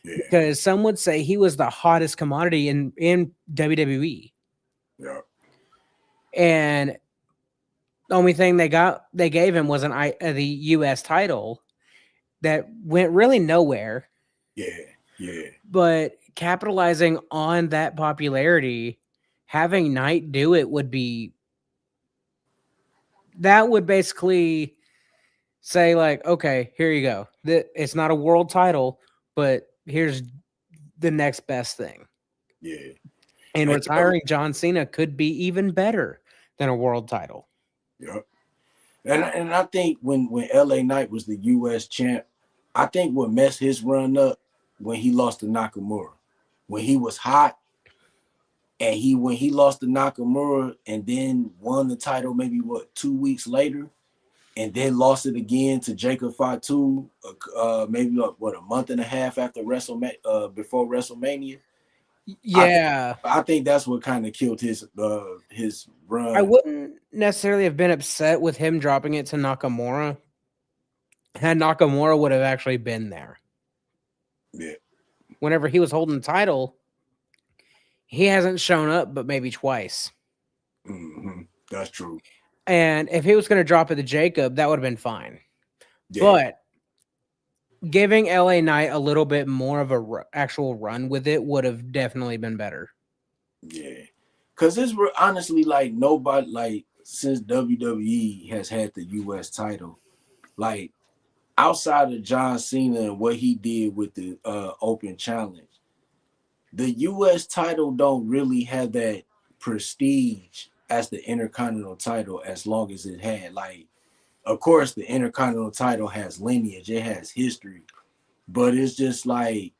yeah, Because some would say he was the hottest commodity in WWE. yeah, And the only thing they gave him was the US title that went really nowhere. yeah. But capitalizing on that popularity, having Knight do it would basically say like, okay, here you go. It's not a world title, but here's the next best thing. Yeah. And retiring John Cena could be even better than a world title. Yep. And I think when LA Knight was the US champ, I think what messed his run up when he lost to Nakamura. When he was hot and when he lost to Nakamura and then won the title maybe 2 weeks later and then lost it again to Jacob Fatu maybe a month and a half after before WrestleMania. Yeah. I think that's what kind of killed his run. I wouldn't necessarily have been upset with him dropping it to Nakamura had Nakamura would have actually been there. Yeah. Whenever he was holding the title, he hasn't shown up but maybe twice. Mm-hmm. That's true. And if he was going to drop it to Jacob, that would have been fine. Yeah. But giving LA Knight a little bit more of a actual run with it would have definitely been better. Yeah. Because it's honestly like nobody, like since WWE has had the US title, like outside of John Cena and what he did with the Open Challenge, the US title don't really have that prestige as the Intercontinental title as long as it had. Like, of course, the Intercontinental title has lineage, it has history, but it's just like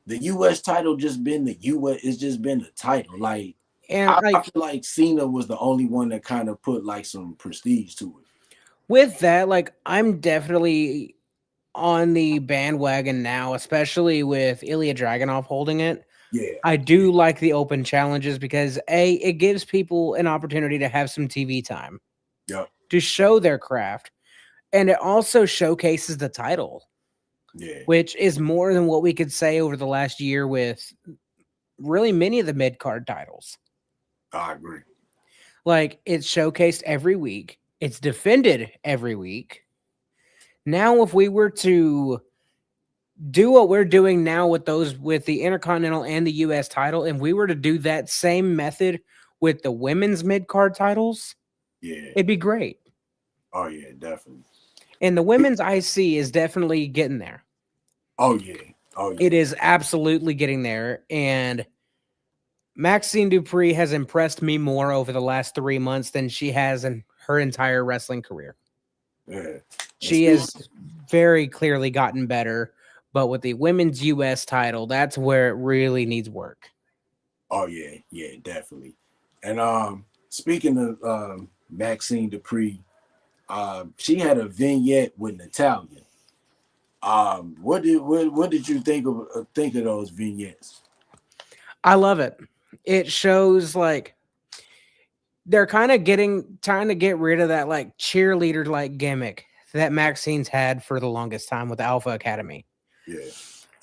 the US title just been the US, it's just been the title. Like, and I feel like Cena was the only one that kind of put like some prestige to it. With that, like, I'm definitely on the bandwagon now, especially with Ilya Dragunov holding it. Yeah. I do like the open challenges because it gives people an opportunity to have some TV time. Yeah. To show their craft. And it also showcases the title. Yeah. Which is more than what we could say over the last year with really many of the mid-card titles. I agree. Like, it's showcased every week. It's defended every week. Now, if we were to do what we're doing now with the Intercontinental and the US title, and we were to do that same method with the women's mid-card titles, yeah, it'd be great. Oh, yeah, definitely. And the women's IC is definitely getting there. Oh, yeah. Oh, yeah. It is absolutely getting there. And Maxine Dupree has impressed me more over the last 3 months than she has in her entire wrestling career. Yeah. She has very clearly gotten better. But with the women's US title, that's where it really needs work. Oh, yeah. Yeah, definitely. And speaking of Maxine Dupree, she had a vignette with Natalya. What did you think of those vignettes? I love it. It shows like they're kind of trying to get rid of that like cheerleader like gimmick that Maxine's had for the longest time with Alpha Academy. Yeah.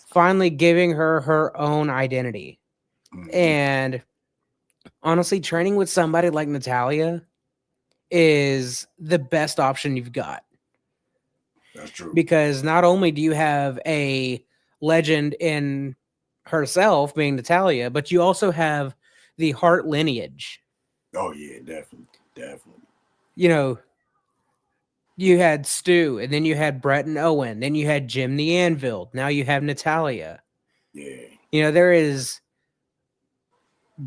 Finally giving her her own identity. Hmm. And honestly, training with somebody like Natalia is the best option you've got, That's true. because not only do you have a legend in herself being Natalia, but you also have the Hart lineage. Oh yeah, definitely, definitely. You know, you had Stu, and then you had Brett and Owen, then you had Jim the Anvil, now you have Natalia. Yeah, You know, there is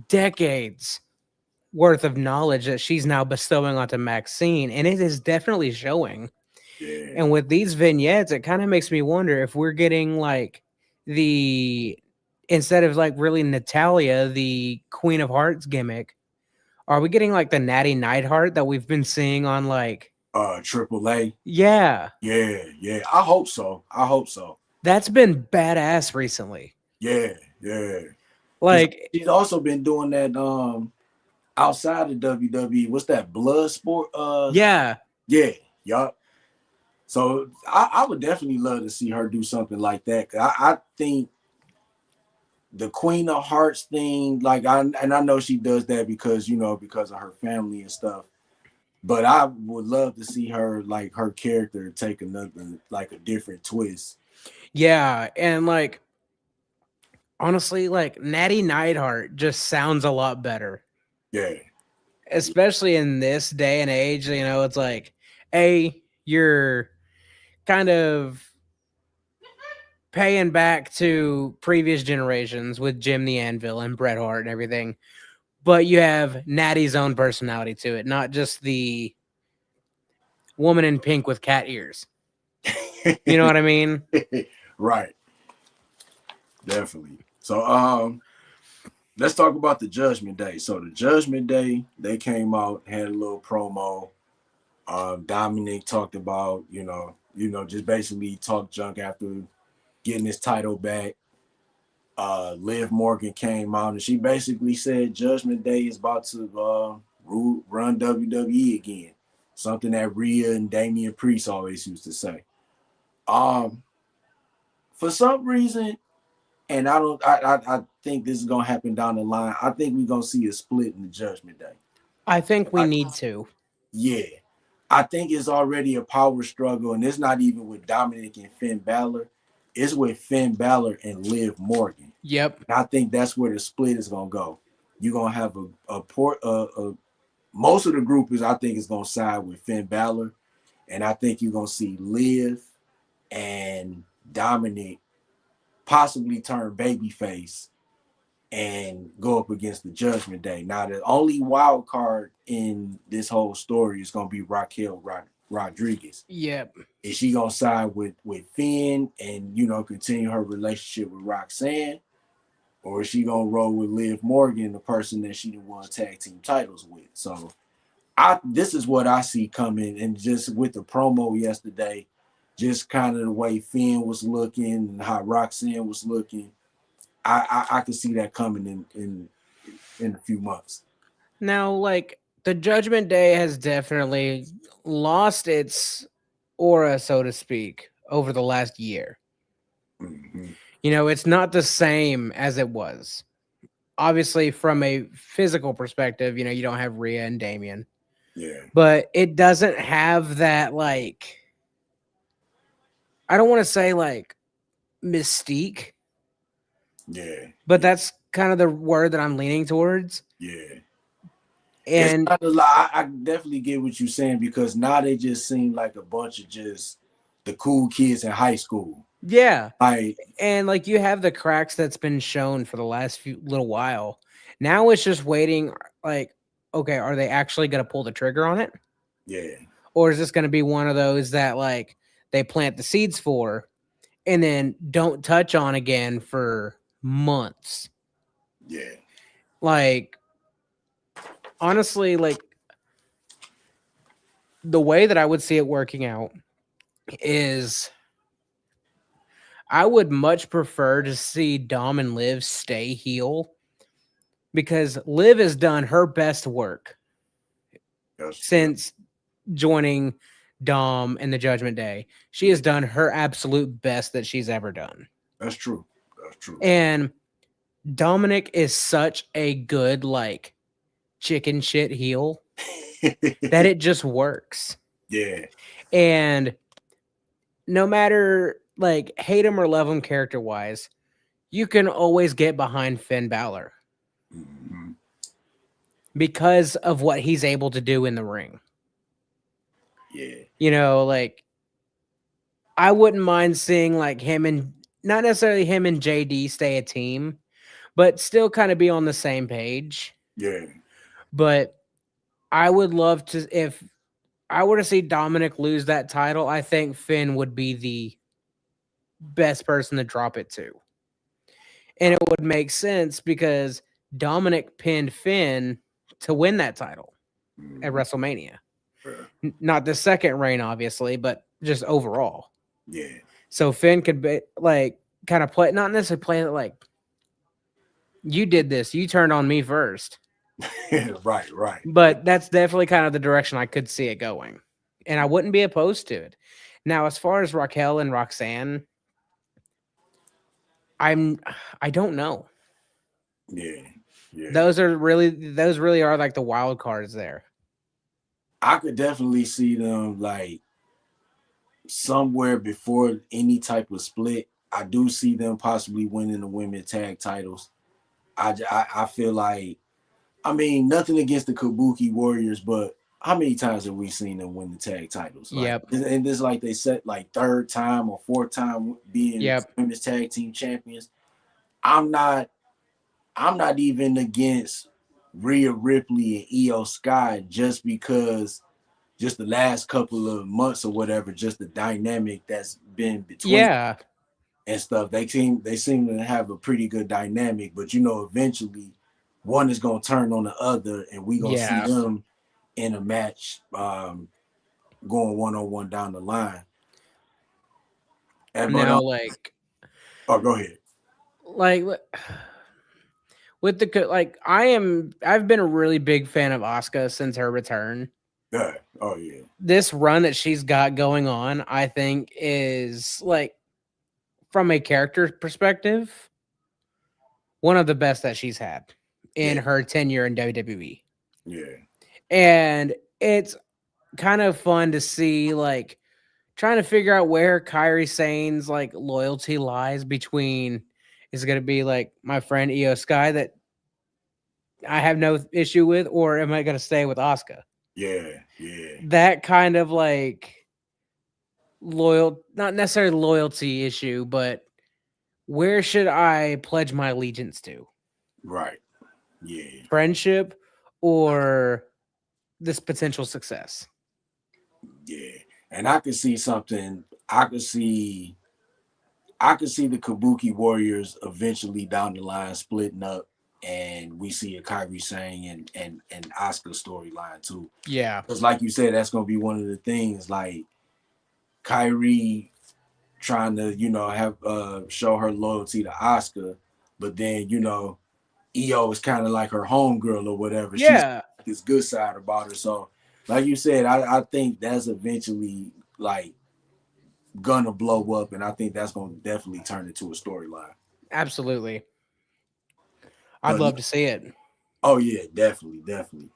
decades worth of knowledge that she's now bestowing onto Maxine, and it is definitely showing. yeah. And with these vignettes, it kind of makes me wonder if we're getting like the instead of like really Natalia, the Queen of Hearts gimmick, are we getting like the Natty Neidhart that we've been seeing on like Triple A. yeah, Yeah, yeah. I hope so. I hope so. that's been badass recently. Yeah, yeah. Because Like she's also been doing that outside of WWE. What's that? Blood sport? yeah, Yeah, yup. So I would definitely love to see her do something like that. I think the Queen of Hearts thing, like I know she does that because because of her family and stuff. But I would love to see her like her character take another like a different twist. yeah, and like honestly, like Natty Neidhart just sounds a lot better, Yeah, especially in this day and age. You know, it's like, a you're kind of paying back to previous generations with Jim the Anvil and Bret Hart and everything, but you have Natty's own personality to it, not just the woman in pink with cat ears. You know what I mean? right, definitely. So let's talk about the Judgment Day. So the Judgment Day, they came out, had a little promo. Dominic talked about, just basically talk junk after getting his title back. Liv Morgan came out and she basically said Judgment Day is about to run WWE again. Something that Rhea and Damian Priest always used to say. Um, for some reason, and I think this is gonna happen down the line. I think we're gonna see a split in the Judgment Day. I think we I, need to. yeah, I think it's already a power struggle, and it's not even with Dominic and Finn Balor. It's with Finn Balor and Liv Morgan. Yep. And I think that's where the split is gonna go. You're gonna have most of the group is I think is gonna side with Finn Balor, and I think you're gonna see Liv and Dominic possibly turn babyface and go up against the Judgment Day. Now, the only wild card in this whole story is going to be Raquel Rodriguez. Yep. Is she going to side with Finn and, continue her relationship with Roxanne? Or is she going to roll with Liv Morgan, the person that she won tag team titles with? So this is what I see coming. And just with the promo yesterday, just kind of the way Finn was looking and how Roxanne was looking, I could see that coming in a few months. Now, like the Judgment Day has definitely lost its aura, so to speak, over the last year. Mm-hmm. You know, it's not the same as it was. Obviously, from a physical perspective, you know, you don't have Rhea and Damien, Yeah, but it doesn't have that, like, I don't want to say like mystique, yeah, but yeah, that's kind of the word that I'm leaning towards. yeah. It's And not a lot. I definitely get what you're saying because now they just seem like a bunch of just the cool kids in high school. yeah, Like, and like you have the cracks that's been shown for the last few little while. Now it's just waiting, like, okay, are they actually going to pull the trigger on it? yeah, Or is this going to be one of those that like they plant the seeds for and then don't touch on again for months? yeah, Like, honestly, like the way that I would see it working out is I would much prefer to see Dom and Liv stay heel because Liv has done her best work That's since joining Dom and the Judgment Day. She has done her absolute best that she's ever done. that's true. That's true. And Dominic is such a good, like, chicken shit heel that it just works. Yeah. And no matter, like, hate him or love him character wise, you can always get behind Finn Balor Mm-hmm. because of what he's able to do in the ring. Yeah. You know, like, I wouldn't mind seeing, like, him and not necessarily him and JD stay a team, but still kind of be on the same page. Yeah. But I would love to, if I were to see Dominic lose that title, I think Finn would be the best person to drop it to. And it would make sense because Dominic pinned Finn to win that title at Mm-hmm. WrestleMania. Yeah. Not the second reign, obviously, but just overall. Yeah. So Finn could be like kind of play, not necessarily play it like you did this, you turned on me first. Right. Right. But that's definitely kind of the direction I could see it going. And I wouldn't be opposed to it. Now, as far as Raquel and Roxanne, I don't know. Yeah. Yeah. Those really are like the wild cards there. I could definitely see them like somewhere before any type of split. I do see them possibly winning the women's tag titles. I feel like, I mean, nothing against the Kabuki Warriors, but how many times have we seen them win the tag titles? Like, Yep. and this like they set like third time or fourth time being Yep. women's tag team champions. I'm not even against Rhea Ripley and Io Sky just because just the last couple of months or whatever, just the dynamic that's been between Yeah. and stuff. They seem to have a pretty good dynamic, but you know, eventually one is gonna turn on the other, and we gonna see Yeah. them in a match, going 1-on-1 down the line. And but Now, like oh, go ahead. like with the like I've been a really big fan of Asuka since her return. Yeah. Oh yeah. This run that she's got going on, I think, is like from a character perspective, one of the best that she's had in Yeah. her tenure in WWE. Yeah. And it's kind of fun to see, like, trying to figure out where Kairi Sane's like loyalty lies between, is it going to be like my friend Io Sky that I have no issue with, or am I going to stay with Asuka? Yeah. Yeah. That kind of like not necessarily loyalty issue, but where should I pledge my allegiance to? Right. Yeah. Friendship or this potential success? Yeah. And I could see something. I could see the Kabuki Warriors eventually down the line splitting up, and we see a Kairi Sane and Asuka storyline too. Yeah. Because like you said, that's gonna be one of the things. Like Kairi trying to, have show her loyalty to Asuka, but then Io is kind of like her homegirl or whatever. Yeah. She's this good side about her. So, like you said, I think that's eventually like gonna blow up, and I think that's gonna definitely turn into a storyline. Absolutely. I'd But love to see it. oh yeah, definitely, definitely.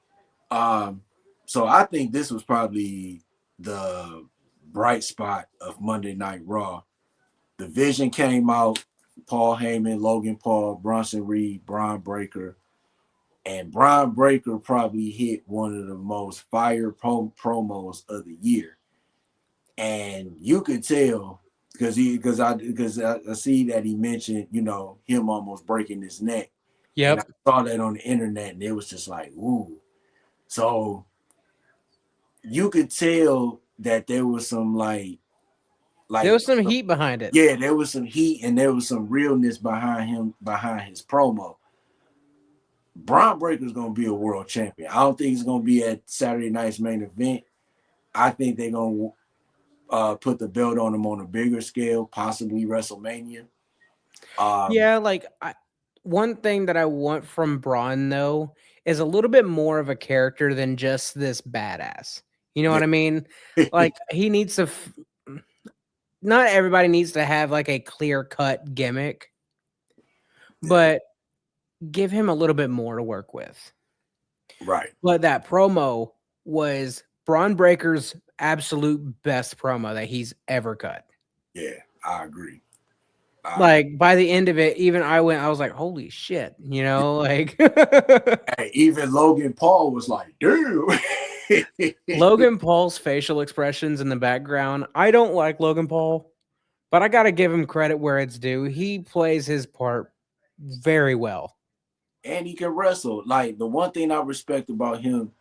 So I think this was probably the bright spot of Monday Night Raw. The Vision came out, Paul Heyman, Logan Paul, Bronson Reed, Braun Breaker, and Braun Breaker probably hit one of the most fire promos of the year. And you could tell because I see that he mentioned, him almost breaking his neck. And I Yep. saw that on the internet, and it was just like, ooh. So you could tell that there was some like There was some heat behind it. yeah, there was some heat and there was some realness behind his promo. Braun Breaker's gonna be a world champion. I don't think he's gonna be at Saturday night's main event. I think they're gonna put the belt on him on a bigger scale, possibly WrestleMania. Yeah, like one thing that I want from Braun though is a little bit more of a character than just this badass. You know Yeah, what I mean? Like he needs to. Not everybody needs to have like a clear cut gimmick, yeah, but give him a little bit more to work with. right. But that promo was Braun Breaker's absolute best promo that he's ever cut. Yeah, I agree. I agree. Like by the end of it, even I was like, holy shit, like Hey, even Logan Paul was like, dude. Logan Paul's facial expressions in the background. I don't like Logan Paul, but I gotta give him credit where it's due. He plays his part very well. And he can wrestle. Like the one thing I respect about him,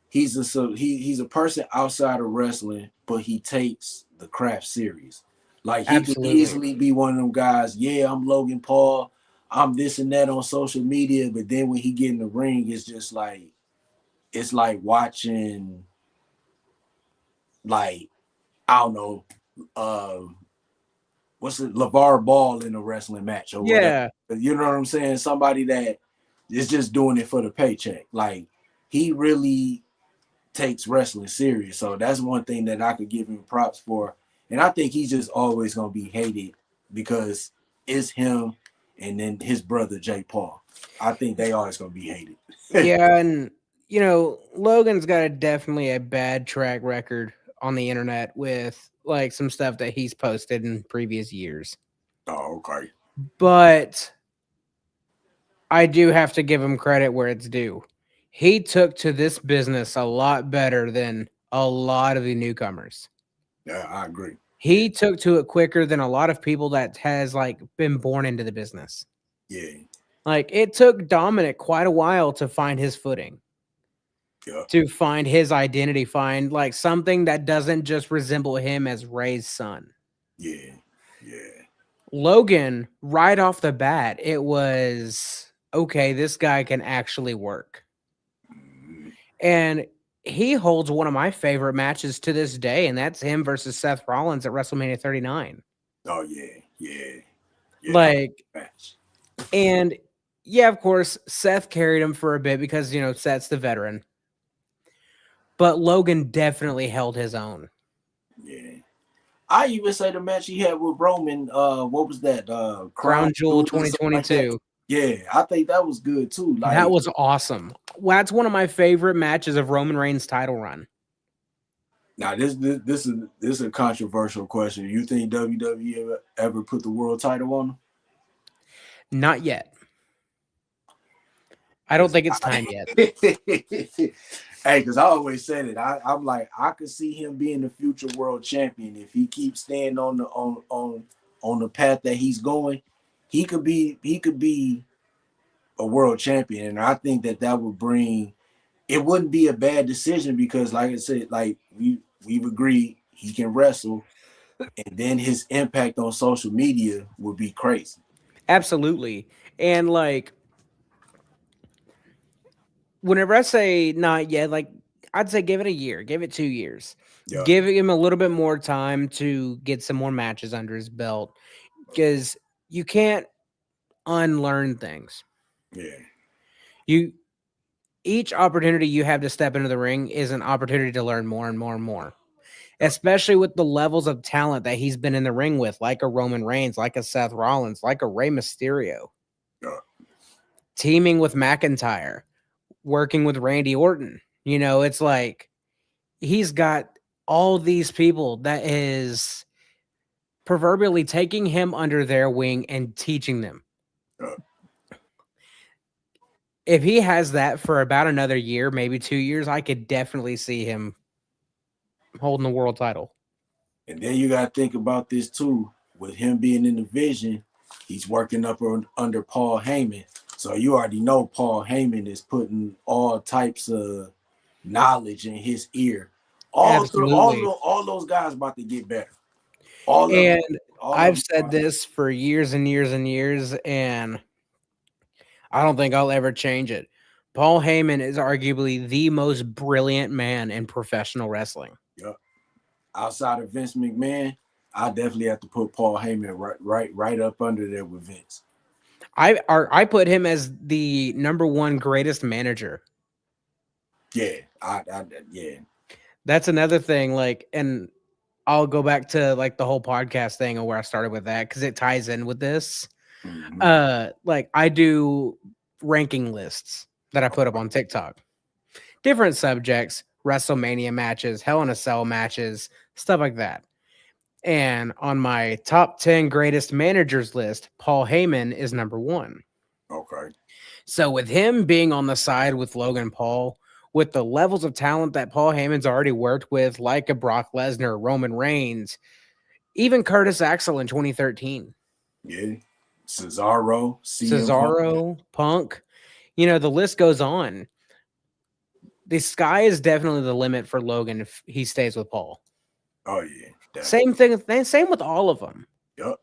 he's a person outside of wrestling, but he takes the craft serious. Like he could Absolutely. easily be one of them guys. Yeah, I'm Logan Paul. I'm this and that on social media, but then when he get in the ring, it's just like it's like watching like I don't know, uh, what's it, LeVar Ball in a wrestling match or whatever. Yeah, You know what I'm saying? Somebody that is just doing it for the paycheck. Like he really takes wrestling serious. So that's one thing that I could give him props for. And I think he's just always gonna be hated because it's him and then his brother Jay Paul. I think they always gonna be hated. yeah, and Logan's got definitely a bad track record on the internet with like some stuff that he's posted in previous years. Oh, okay. But I do have to give him credit where it's due. He took to this business a lot better than a lot of the newcomers. Yeah, I agree. Yeah, He took to it quicker than a lot of people that has like been born into the business. yeah, Like it took Dominic quite a while to find his footing, yeah, to find his identity, find like something that doesn't just resemble him as Ray's son. yeah, yeah. Logan, right off the bat, it was okay, this guy can actually work. Mhm. And he holds one of my favorite matches to this day, and that's him versus Seth Rollins at WrestleMania 39. Oh yeah, yeah, yeah. That Like, match. and yeah, of course, Seth carried him for a bit because, Seth's the veteran. But Logan definitely held his own. Yeah. I even say the match he had with Roman, what was that? Crown Crown Jewel Jewel or something like that. 2022. Yeah, I think that was good too. That Like, was awesome. Well, that's one of my favorite matches of Roman Reigns' title run. now this is a controversial question. You think WWE ever put the world title on Not yet. I don't him? think it's time yet. Hey, because I always said it. I'm like, I could see him being the future world champion if he keeps staying on on the path that he's going. He could be a world champion, and I think that that would bring. It wouldn't be a bad decision because, like I said, like we've agreed he can wrestle, and then his impact on social media would be crazy. Absolutely. And like whenever I say not yet, like I'd say give it a year, give it 2 years, Yeah, give him a little bit more time to get some more matches under his belt because you can't unlearn things. yeah, You Each opportunity you have to step into the ring is an opportunity to learn more and more and more. yeah, Especially with the levels of talent that he's been in the ring with, like a Roman Reigns, like a Seth Rollins, like a Rey Mysterio, yeah, teaming with McIntyre, working with Randy Orton. It's like he's got all these people that is proverbially taking him under their wing and teaching them. yeah. If he has that for about another year, maybe 2 years, I could definitely see him holding the world title. And then you got to think about this too. With him being in the vision, he's working under Paul Heyman. So you already know Paul Heyman is putting all types of knowledge in his ear. Absolutely. All those guys about to get better. All of them. And All of I've them. said this for years and years and years, and I don't think I'll ever change it. Paul Heyman is arguably the most brilliant man in professional wrestling. Yep. outside of Vince McMahon, I definitely have to put Paul Heyman right up under there with Vince. I put him as the number one greatest manager. Yeah, yeah. That's another thing. Like, and I'll go back to like the whole podcast thing and where I started with that because it ties in with this. Mm-hmm. Like I do ranking lists that I put up on TikTok, different subjects, WrestleMania matches, Hell in a Cell matches, stuff like that. And on my top 10 greatest managers list, Paul Heyman is number one. Okay. So with him being on the side with Logan Paul, with the levels of talent that Paul Heyman's already worked with, like a Brock Lesnar, Roman Reigns, even Curtis Axel in 2013, Yeah. Cesaro, CM Punk. Cesaro, Punk, the list goes on. The sky is definitely the limit for Logan if he stays with Paul. Oh yeah, definitely. Same thing, same with all of them. Yup.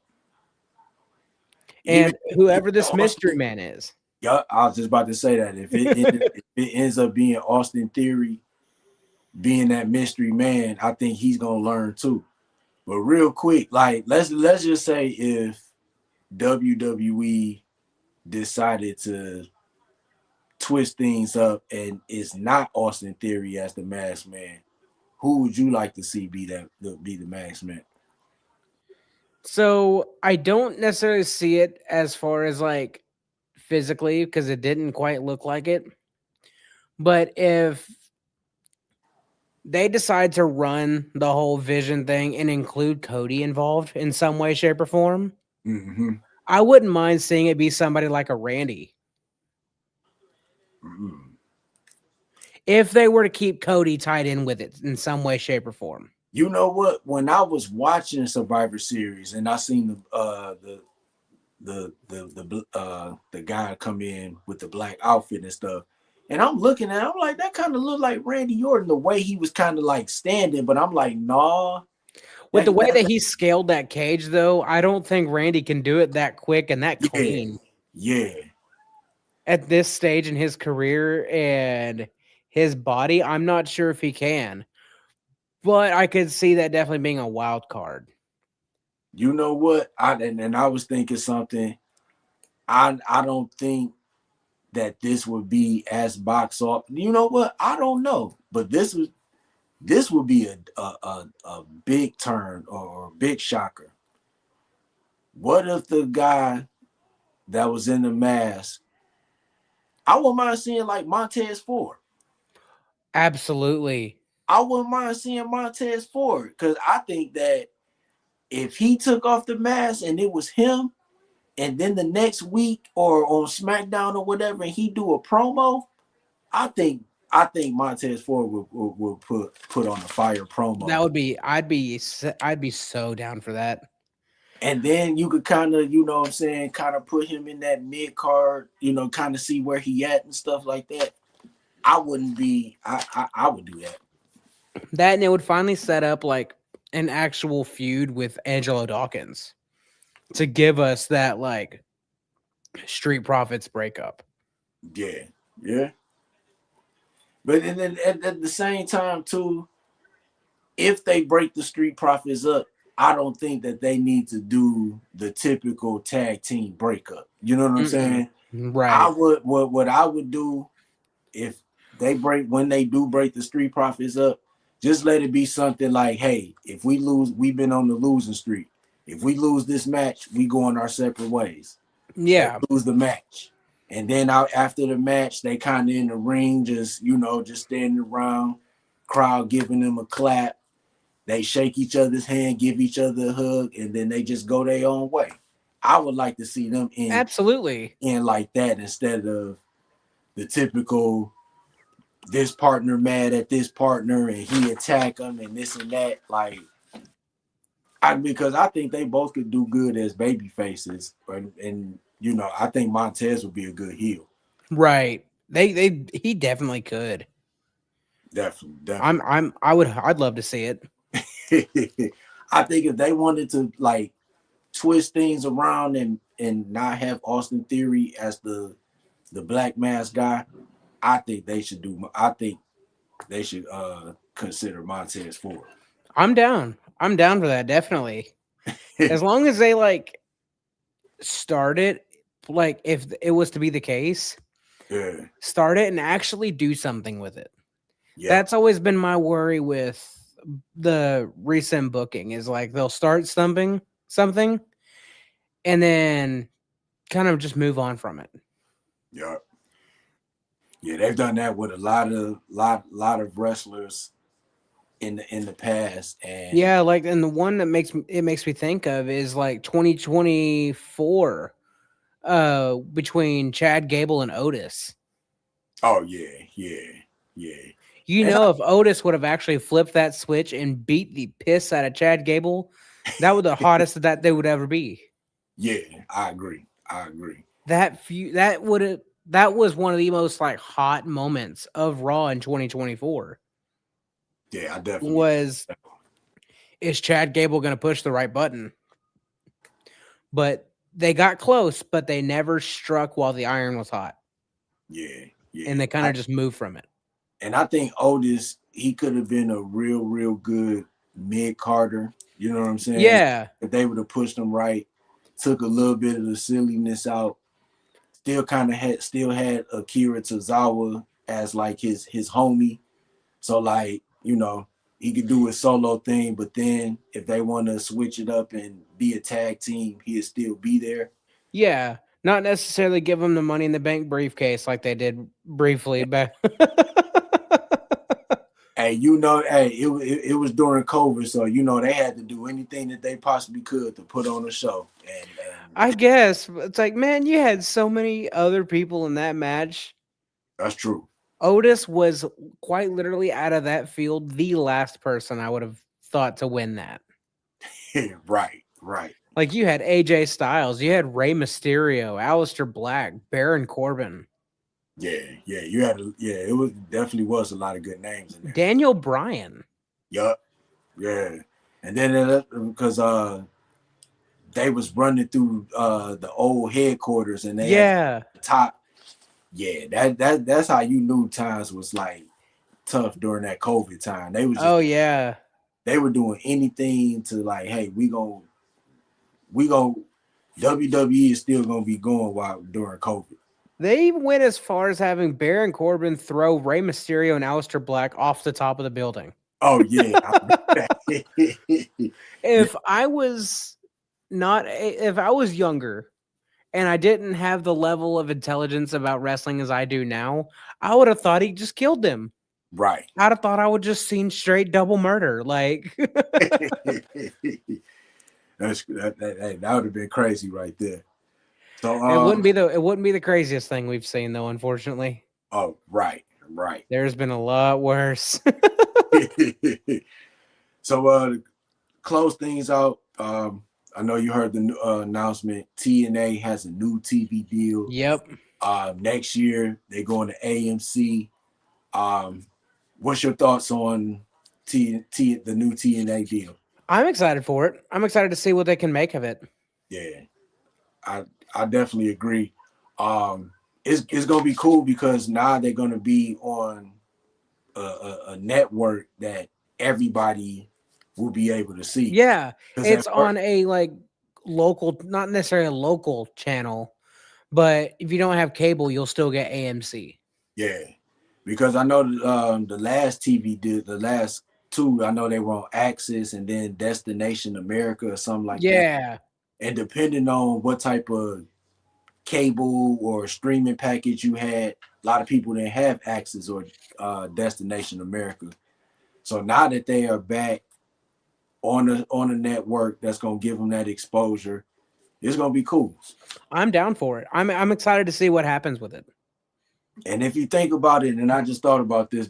Even And whoever if this mystery Austin, man is. yup, I was just about to say that if it ends up being Austin Theory being that mystery man, I think he's gonna learn too. But real quick, like let's just say if WWE decided to twist things up and it's not Austin Theory as the masked man, who would you like to see be the masked man? So I don't necessarily see it as far as like physically because it didn't quite look like it. But if they decide to run the whole vision thing and include Cody involved in some way, shape, or form, Mm-hmm. I wouldn't mind seeing it be somebody like a Randy. Mm-hmm. If they were to keep Cody tied in with it in some way, shape, or form. You know what? When I was watching Survivor Series and I seen the guy come in with the black outfit and stuff, and I'm looking at, I'm like, that kind of looked like Randy Orton the way he was kind of like standing, but I'm like, nah. With the way that he scaled that cage, though, I don't think Randy can do it that quick and that clean. Yeah. At this stage in his career and his body, I'm not sure if he can. But I could see that definitely being a wild card. You know what? I was thinking something. I don't think that this would be as box off. You know what? I don't know, but this would be a big turn or a big shocker. What if the guy that was in the mask? I wouldn't mind seeing like Montez Ford. Absolutely. I wouldn't mind seeing Montez Ford because I think that if he took off the mask and it was him, and then the next week or on SmackDown or whatever, and he do a promo, I think Montez Ford will put on a fire promo. That would be I'd be so down for that. And then you could kind of, you know what I'm saying, kind of put him in that mid card, kind of see where he at and stuff like that. I would do that. That and it would finally set up like an actual feud with Angelo Dawkins to give us that like Street Profits breakup. Yeah. Yeah. But then at the same time too, if they break the Street Profits up, I don't think that they need to do the typical tag team breakup. You know what I'm saying? Right. I would what I would do if when they do break the Street Profits up, just let it be something like, hey, if we lose, we've been on the losing streak. If we lose this match, we go on our separate ways. Yeah. They lose the match. And then after the match, they kind of in the ring, just standing around, crowd giving them a clap. They shake each other's hand, give each other a hug, and then they just go their own way. I would like to see them in like that instead of the typical this partner mad at this partner and he attack them and this and that. Like, because I think they both could do good as baby faces, and I think Montez would be a good heel. Right. He definitely could. Definitely. I'd love to see it. I think if they wanted to like twist things around and not have Austin Theory as the black mask guy, I think they should consider Montez Ford. I'm down. I'm down for that, definitely. As long as they like start it, like if it was to be the case, Yeah, start it and actually do something with it. yep, That's always been my worry with the recent booking is like they'll start something and then kind of just move on from it. yep. Yeah, they've done that with a lot of wrestlers in the past, and Yeah, like and the one that makes me think of is like 2024 between Chad Gable and Otis. oh yeah, yeah, yeah. You And know, if Otis would have actually flipped that switch and beat the piss out of Chad Gable, that would the hottest that they would ever be. yeah, I agree. I agree. That would have that was one of the most like hot moments of Raw in 2024. Yeah, I definitely. Was is Chad Gable going to push the right button? But they got close, but they never struck while the iron was hot, Yeah, and yeah. they kind of just moved from it. I think Otis, he could have been a real good mid Carter. You know what I'm saying? Yeah, If they would have pushed him right, took a little bit of the silliness out, still had Akira Tozawa as like his homie. So like, he could do his solo thing, but then if they want to switch it up and be a tag team, he'd still be there. yeah. Not necessarily give them the money in the bank briefcase like they did briefly back. Hey, it was during COVID, so they had to do anything that they possibly could to put on a show, I and guess it's like, man, you had so many other people in that match. that's true. Otis was quite literally out of that field the last person I would have thought to win that. Right, right. Like you had AJ Styles, you had Rey Mysterio, Aleister Black, Baron Corbin, Yeah, yeah. You had it was definitely was a lot of good names in there. Daniel Bryan. Yup, yeah. And then because they was running through the old headquarters and they had Yeah. the top. Yeah, that's how you knew times was like tough during that COVID time. Oh yeah. They were doing anything to like, hey, we go WWE is still gonna be going while during COVID. They even went as far as having Baron Corbin throw Rey Mysterio and Aleister Black off the top of the building. Oh yeah. Yeah, If I was if I was younger and I didn't have the level of intelligence about wrestling as I do now, I would have thought he just killed them. right. I'd have thought I would just seen straight double murder. Like that would have been crazy right there. So it wouldn't be the craziest thing we've seen though, unfortunately. oh right. There's been a lot worse. So to close things out, I know you heard the announcement. TNA has a new TV deal. Yep. Next year they're going to AMC. What's your thoughts on the new TNA deal? I'm excited for it. I'm excited to see what they can make of it. Yeah, I definitely agree. It's gonna be cool because now they're gonna be on a network that everybody will be able to see. Yeah, 'Cause it's on a like local, not necessarily a local channel, but if you don't have cable, you'll still get AMC. yeah, because I know the last TV did the last two. I know they were on Access and then Destination America or something like that. Yeah, And depending on what type of cable or streaming package you had, a lot of people didn't have Access or Destination America. So now that they are back on a network that's gonna give them that exposure, it's gonna be cool. I'm down for it. I'm excited to see what happens with it. And if you think about it, and I just thought about this,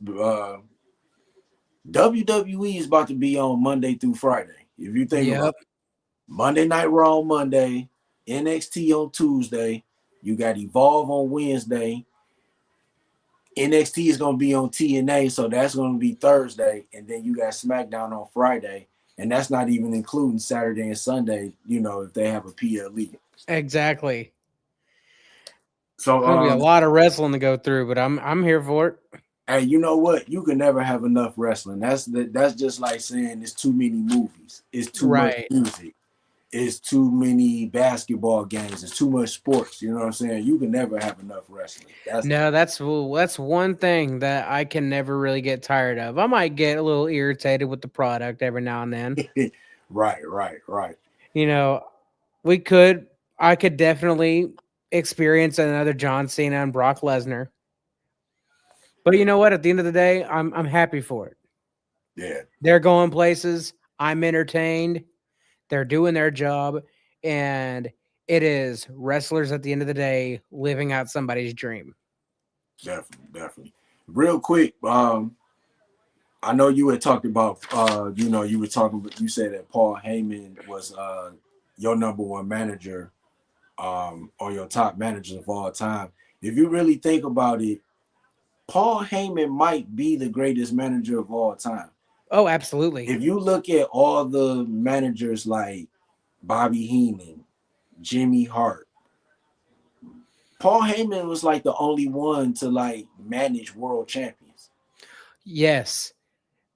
WWE is about to be on Monday through Friday. If you think about it, Monday Night Raw on Monday, NXT on Tuesday, you got Evolve on Wednesday. NXT is going to be on TNA, so that's going to be Thursday, and then you got SmackDown on Friday, and that's not even including Saturday and Sunday, if they have a PLE. Exactly. So There'll be a lot of wrestling to go through, but I'm here for it. Hey, you know what? You can never have enough wrestling. That's just like saying it's too many movies. It's too much Right. music. It's too many basketball games. It's too much sports. You know what I'm saying? You can never have enough wrestling. That's No, that's one thing that I can never really get tired of. I might get a little irritated with the product every now and then. right, right, right. You know, we could I could definitely experience another John Cena and Brock Lesnar. But you know what? At the end of the day, I'm happy for it. Yeah, They're going places. I'm entertained. They're doing their job, and it is wrestlers at the end of the day living out somebody's dream. definitely, definitely. Real quick, I know you had talked about, you were talking, you said that Paul Heyman was your number one manager, or your top managers of all time. If you really think about it, Paul Heyman might be the greatest manager of all time. Oh, absolutely. If you look at all the managers like Bobby Heenan, Jimmy Hart, Paul Heyman was like the only one to like manage world champions. Yes.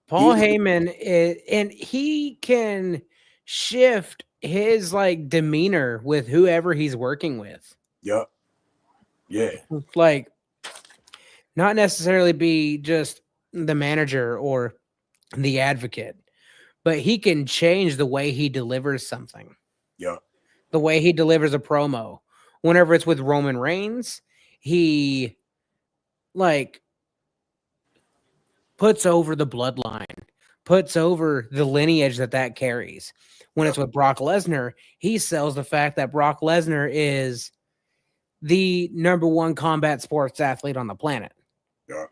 Paul He's Heyman is, and he can shift his like demeanor with whoever he's working with. yep, yeah, Like not necessarily be just the manager or the advocate, but he can change the way he delivers something, yep, the way he delivers a promo. Whenever it's with Roman Reigns, he like puts over the bloodline, puts over the lineage that carries. When yep, it's with Brock Lesnar, he sells the fact that Brock Lesnar is the number one combat sports athlete on the planet. yep,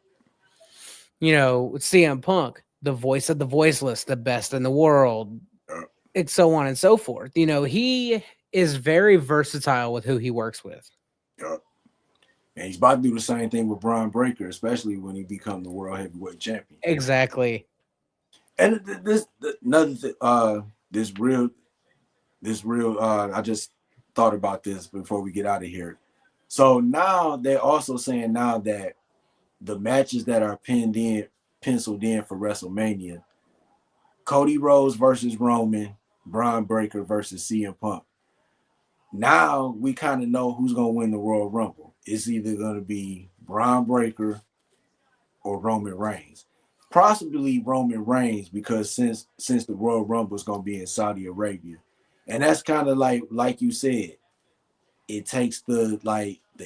You know, with CM Punk, the voice of the voiceless, the best in the world, yep, and so on and so forth. You know, he is very versatile with who he works with. yep. And he's about to do the same thing with Braun Breaker, especially when he become the world heavyweight champion. Exactly. And another thing, this real, I just thought about this before we get out of here. So now they're also saying now that the matches that are penciled in for WrestleMania, Cody Rhodes versus Roman, Braun Breaker versus CM Punk. Now we kind of know who's gonna win the Royal Rumble. It's either gonna be Braun Breaker or Roman Reigns. Possibly Roman Reigns, because since the Royal Rumble is gonna be in Saudi Arabia, and that's kind of like you said, it takes the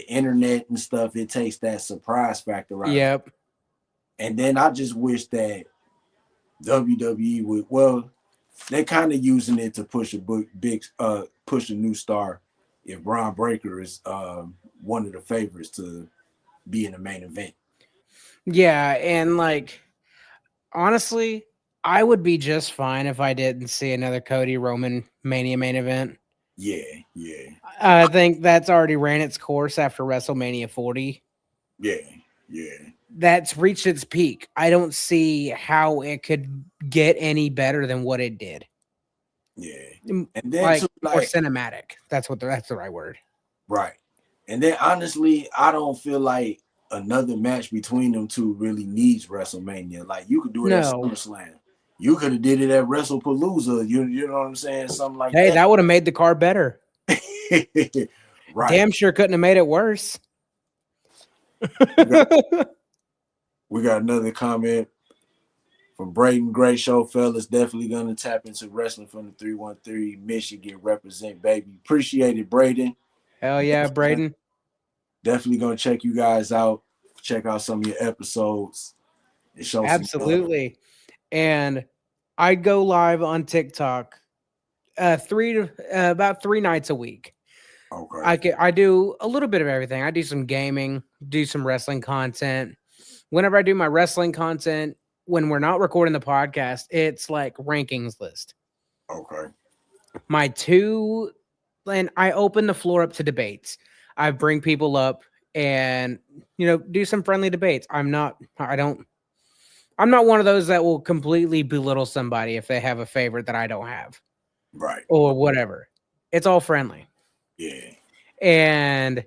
internet and stuff. It takes that surprise factor out of it. Yep. And then I just wish that WWE would, well, they're kind of using it to push push a new star. If Braun Breaker is one of the favorites to be in the main event. Yeah, and like honestly, I would be just fine if I didn't see another Cody Roman Mania main event. Yeah, yeah, I think that's already ran its course after WrestleMania 40. yeah, yeah, That's reached its peak. I don't see how it could get any better than what it did. yeah. Mm, And then like too, more like, cinematic. That's the right word. right. And then honestly, I don't feel like another match between them two really needs WrestleMania. Like you could do it at No. SummerSlam. You could have did it at WrestlePalooza. You know what I'm saying? Something like Hey, that. that would have made the car better. Right. Damn sure couldn't have made it worse. We got, we got another comment from Braden. Great show, fellas. Definitely gonna tap into wrestling from the 313 Michigan. Represent, baby. Appreciate it, Braden. Hell yeah, Braden. Definitely gonna check you guys out. Check out some of your episodes and show some love. Absolutely. And I go live on TikTok about 3 nights a week. Okay. I do a little bit of everything. I do some gaming, do some wrestling content. Whenever I do my wrestling content, when we're not recording the podcast, it's like rankings list. Okay. My two, and I open the floor up to debates. I bring people up and do some friendly debates. I'm not one of those that will completely belittle somebody if they have a favorite that I don't have Right. or whatever. It's all friendly. Yeah. And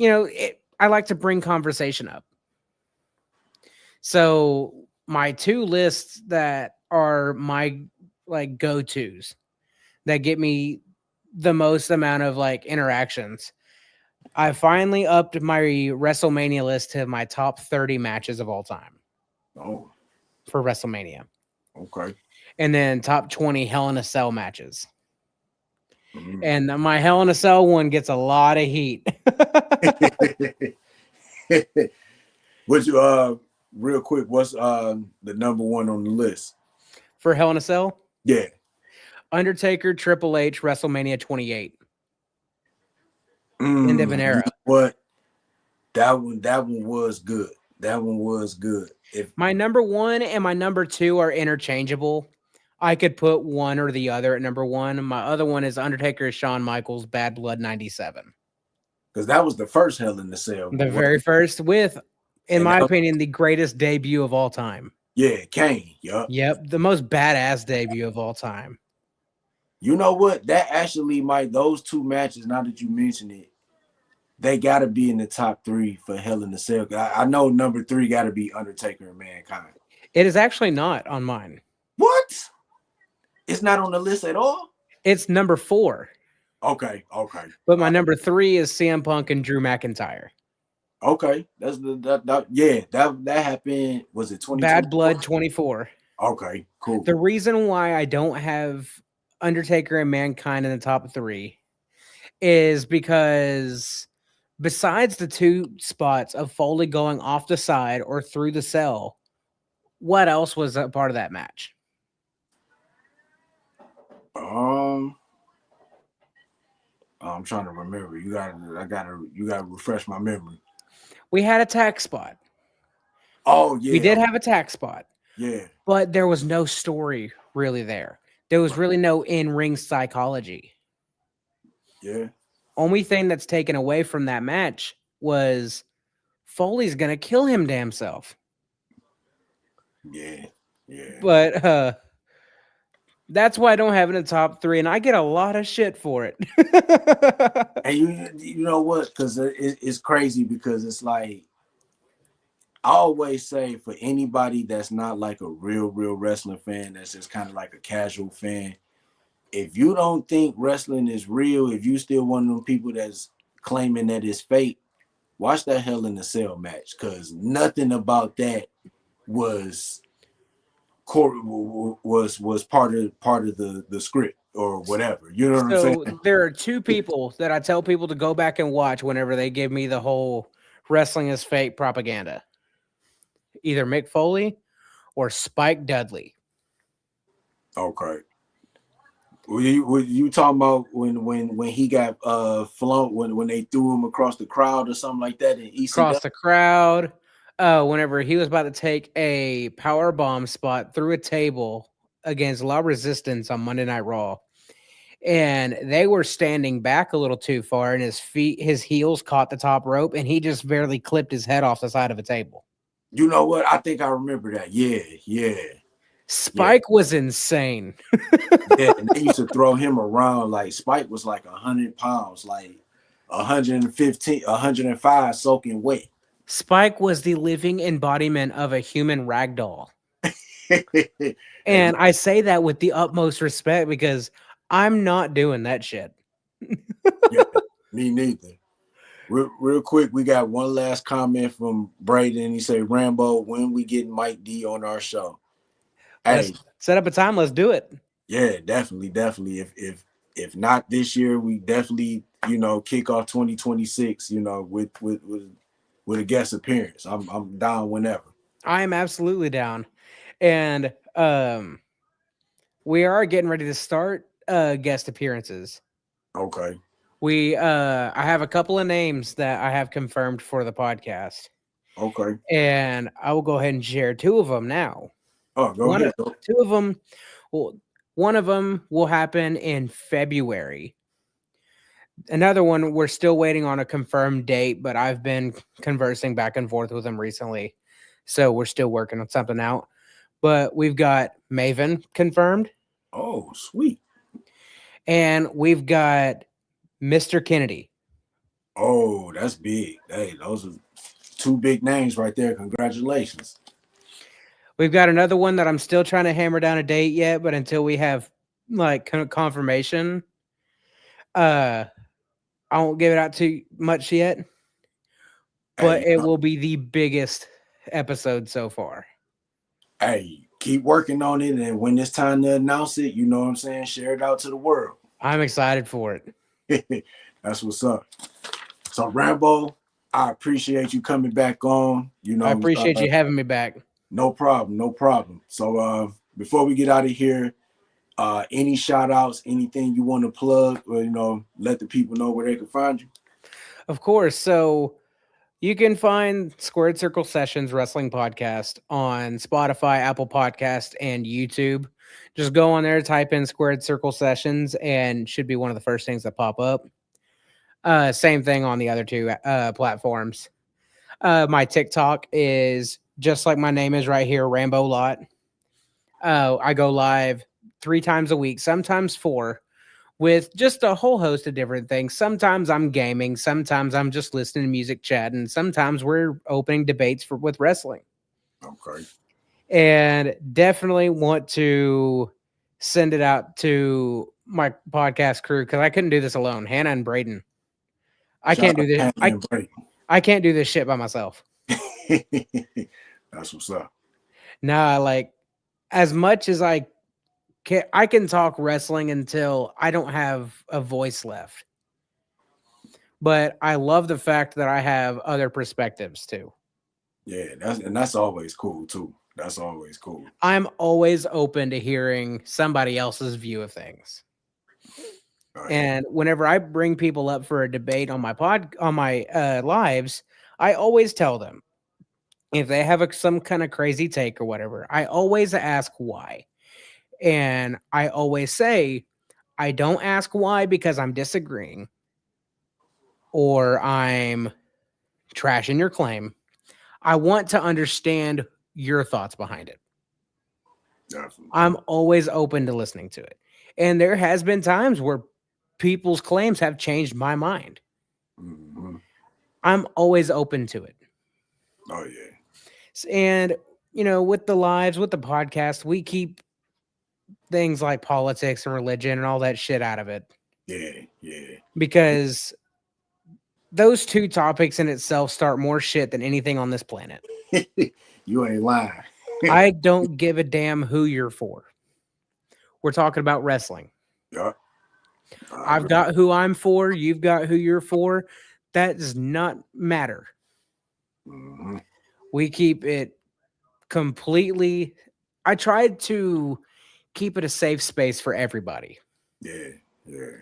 I like to bring conversation up. So my two lists that are my like go-tos that get me the most amount of like interactions. I finally upped my WrestleMania list to my top 30 matches of all time Oh, for WrestleMania. okay. And then top 20 Hell in a Cell matches. Mm. And my Hell in a Cell one gets a lot of heat. What you real quick, what's the number one on the list? For Hell in a Cell, Yeah. Undertaker, Triple H, WrestleMania 28. End of an You era. know what? That one was good. That one was good. If My number one and my number two are interchangeable. I could put one or the other at number one. My other one is Undertaker, Shawn Michaels, Bad Blood 97. because that was the first Hell in the Cell. The very first with, in And my that, opinion, the greatest debut of all time. yeah, Kane. Yup. Yep, the most badass debut of all time. You know what? That actually might those two matches. Now that you mention it, they got to be in the top three for Hell in the Cell. I know number three got to be Undertaker and Mankind. It is actually not on mine. What? It's not on the list at all. It's number four. Okay. But my number three is CM Punk and Drew McIntyre. Okay. That's that happened. Was it 2020? Bad Blood 24. Okay, cool. The reason why I don't have Undertaker and Mankind in the top three is because besides the two spots of Foley going off the side or through the cell, what else was a part of that match? I'm trying to remember. You gotta refresh my memory. We had a tack spot. Oh yeah. We did have a tack spot. Yeah. But there was no story really there. There was really no in-ring psychology. Yeah. Only thing that's taken away from that match was Foley's gonna kill him damn self. Yeah. But that's why I don't have it in the top three, and I get a lot of shit for it. And you know what? Because it's crazy because it's like I always say for anybody that's not like a real wrestling fan, that's just kind of like a casual fan. If you don't think wrestling is real, if you still one of them people that's claiming that it's fake, watch that Hell in a Cell match because nothing about that was part of the script or whatever. You know what I'm So saying? there are two people that I tell people to go back and watch whenever they give me the whole wrestling is fake propaganda. Either Mick Foley or Spike Dudley. Okay. Were you talking about when he got flown when they threw him across the crowd or something like that in ECW? Across the crowd. Whenever he was about to take a power bomb spot through a table against La Resistance on Monday Night Raw. And they were standing back a little too far, and his heels caught the top rope, and he just barely clipped his head off the side of a table. You know what? I think I remember that. Yeah. Spike was insane. Yeah, and they used to throw him around like Spike was like 100 pounds, like 115, 105 soaking wet. Spike was the living embodiment of a human ragdoll. And I say that with the utmost respect because I'm not doing that shit. Yeah, me neither. Real quick, we got one last comment from Braden. He said, Rambo, when we get Mike D on our show. Let's Hey, set up a time. Let's do it. yeah, definitely. If not this year, we definitely, kick off 2026, with a guest appearance. I'm down whenever. I am absolutely down. And we are getting ready to start guest appearances. Okay. I have a couple of names that I have confirmed for the podcast. Okay. And I will go ahead and share two of them now. Oh, go ahead. Two of them, well, one of them will happen in February. Another one, we're still waiting on a confirmed date, but I've been conversing back and forth with him recently. So we're still working on something out. But we've got Maven confirmed. Oh, sweet. And we've got Mr. Kennedy. Oh, that's big. Hey, those are two big names right there. Congratulations. We've got another one that I'm still trying to hammer down a date yet, but until we have like confirmation, uh, I won't give it out too much yet. But Hey, it will be the biggest episode so far. hey, keep working on it, and when it's time to announce it, you know what I'm saying, share it out to the world. I'm excited for it. That's what's up. So Rambo, I appreciate you coming back on. I appreciate you having me back. No problem, no problem. So before we get out of here, any shout outs, anything you want to plug, or let the people know where they can find you? Of course. So you can find Squared Circle Sessions Wrestling Podcast on Spotify, Apple Podcast, and YouTube. Just go on there, type in Squared Circle Sessions, and should be one of the first things that pop up. Same thing on the other two platforms. My TikTok is just like my name is right here, Rambo Lott. I go live 3 times a week, sometimes 4, with just a whole host of different things. Sometimes I'm gaming, sometimes I'm just listening to music, chatting, sometimes we're opening debates with wrestling. Okay. And definitely want to send it out to my podcast crew because I couldn't do this alone. Hannah and Braden. I can't do this. I can't do this shit by myself. That's what's up. Nah, like as much as I can talk wrestling until I don't have a voice left. But I love the fact that I have other perspectives too. Yeah, that's always cool too. That's always cool. I'm always open to hearing somebody else's view of things. Right. And whenever I bring people up for a debate on my lives, I always tell them if they have some kind of crazy take or whatever, I always ask why. And I always say, I don't ask why because I'm disagreeing or I'm trashing your claim. I want to understand your thoughts behind it. Definitely. I'm always open to listening to it. And there has been times where people's claims have changed my mind. Mm-hmm. I'm always open to it. Oh, yeah. And, with the lives, with the podcast, we keep things like politics and religion and all that shit out of it. Yeah, yeah. Because those two topics in itself start more shit than anything on this planet. You ain't lying. I don't give a damn who you're for. We're talking about wrestling. Yeah. I've got who I'm for. You've got who you're for. That does not matter. Mm-hmm. We keep it completely. I tried to keep it a safe space for everybody. Yeah, yeah.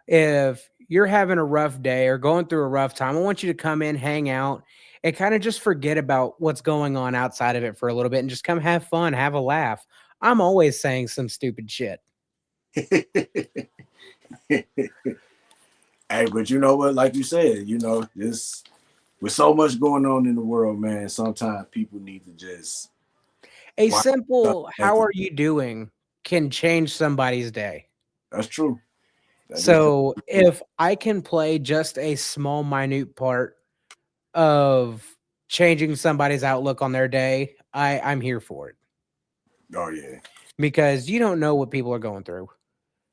If you're having a rough day or going through a rough time, I want you to come in, hang out, and kind of just forget about what's going on outside of it for a little bit and just come have fun, have a laugh. I'm always saying some stupid shit. Hey, but you know what? Like you said, this with so much going on in the world, man, sometimes people need to just a simple "How are you doing?" can change somebody's day. That's true. So if I can play just a small, minute part of changing somebody's outlook on their day, I'm here for it. Oh yeah. Because you don't know what people are going through.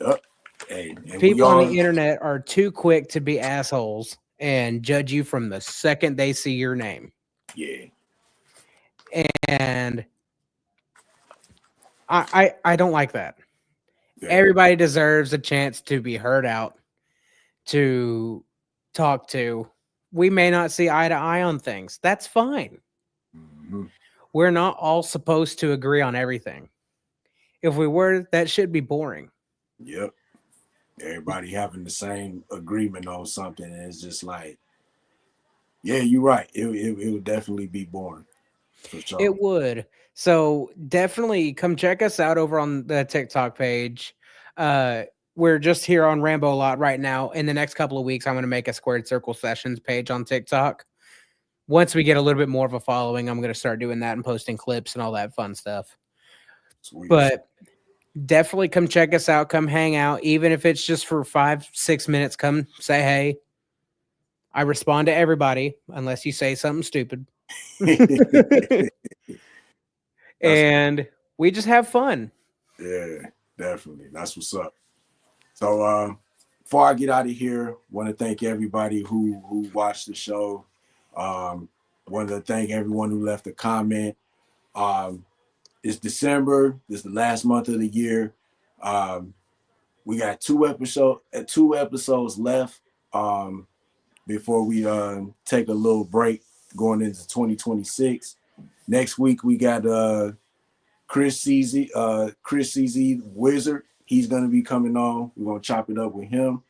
Yep. Hey, people on the internet are too quick to be assholes and judge you from the second they see your name. Yeah. And I don't like that. Yeah. Everybody deserves a chance to be heard out, to talk to. We may not see eye to eye on things. That's fine. Mm-hmm. We're not all supposed to agree on everything. If we were, that should be boring. Yep. Everybody having the same agreement on something, and it's just like, yeah, you're right. It would definitely be boring. For sure. It would. So definitely come check us out over on the TikTok page. We're just here on Rambo Lott right now. In the next couple of weeks, I'm going to make a Squared Circle Sessions page on TikTok. Once we get a little bit more of a following, I'm going to start doing that and posting clips and all that fun stuff. Sweet. But definitely come check us out. Come hang out. Even if it's just for 5-6 minutes, come say hey. I respond to everybody unless you say something stupid. That's and we just have fun. yeah, definitely. That's what's up. So before I get out of here, want to thank everybody who watched the show. Um, want to thank everyone who left a comment. Um, it's December. This is the last month of the year. Um, we got two episodes left before we take a little break going into 2026. Next week we got Chris CZ Wizard. He's gonna be coming on. We're gonna chop it up with him.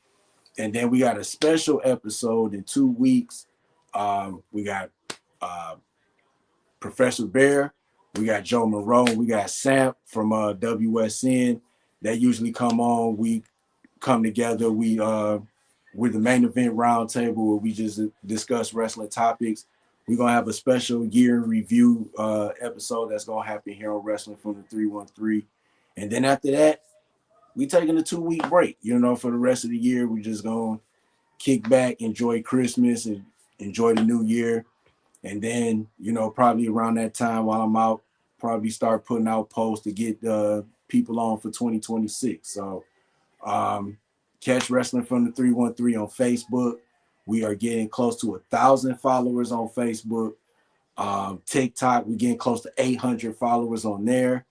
And then we got a special episode in 2 weeks. We got uh, Professor Bear, we got Joe Moreau, we got Sam from WSN. They usually come on. We come together. We're the main event roundtable where we just discuss wrestling topics. We're gonna have a special year in review episode that's gonna happen here on Wrestling from the 313. And then after that, we taking a 2 week break. For the rest of the year, we just gonna kick back, enjoy Christmas, and enjoy the new year. And then, probably around that time while I'm out, probably start putting out posts to get people on for 2026. So catch Wrestling from the 313 on Facebook. We are getting close to 1,000 followers on Facebook. TikTok, we're getting close to 800 followers on there.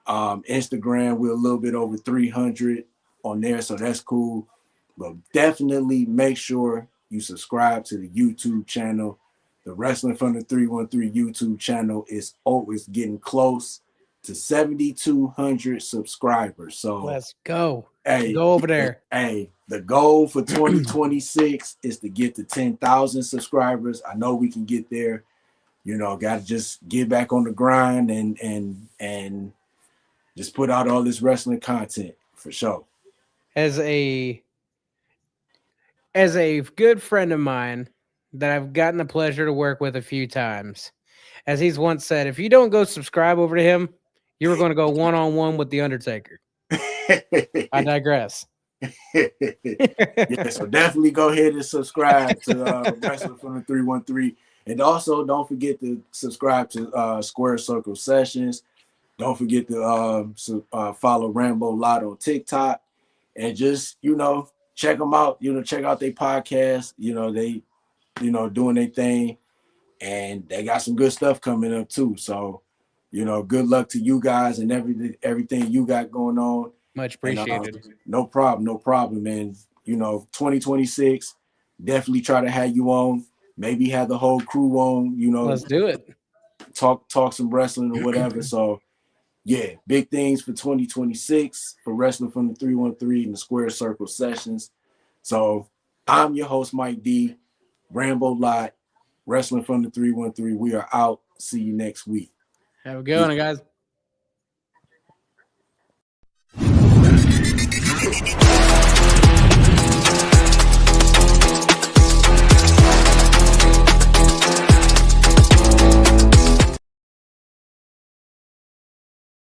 Instagram, we're a little bit over 300 on there, so that's cool. But definitely make sure you subscribe to the YouTube channel. The Wrestling from the 313 YouTube channel is always getting close to 7,200 subscribers. So Let's go. hey, Go over there. hey, the goal for 2026 is to get to 10,000 subscribers. I know we can get there. Got to just get back on the grind and just put out all this wrestling content for sure. As a good friend of mine that I've gotten the pleasure to work with a few times, as he's once said, if you don't go subscribe over to him, you were going to go one-on-one with the Undertaker. I digress. Yeah, so definitely go ahead and subscribe to Wrestling from the 313. And also don't forget to subscribe to Square Circle Sessions. Don't forget to follow Rambo Lott on TikTok. And just, check them out. Check out their podcast. They, doing their thing. And they got some good stuff coming up too. So, good luck to you guys and everything you got going on. Much appreciated. And, no problem. And 2026, definitely try to have you on. Maybe have the whole crew on. Let's do it. Talk some wrestling or whatever. So yeah, big things for 2026 for Wrestling from the 313 and the Square Circle Sessions. So I'm your host, Mike D. Rambo Lott, Wrestling from the 313. We are out. See you next week. Have a good one, guys.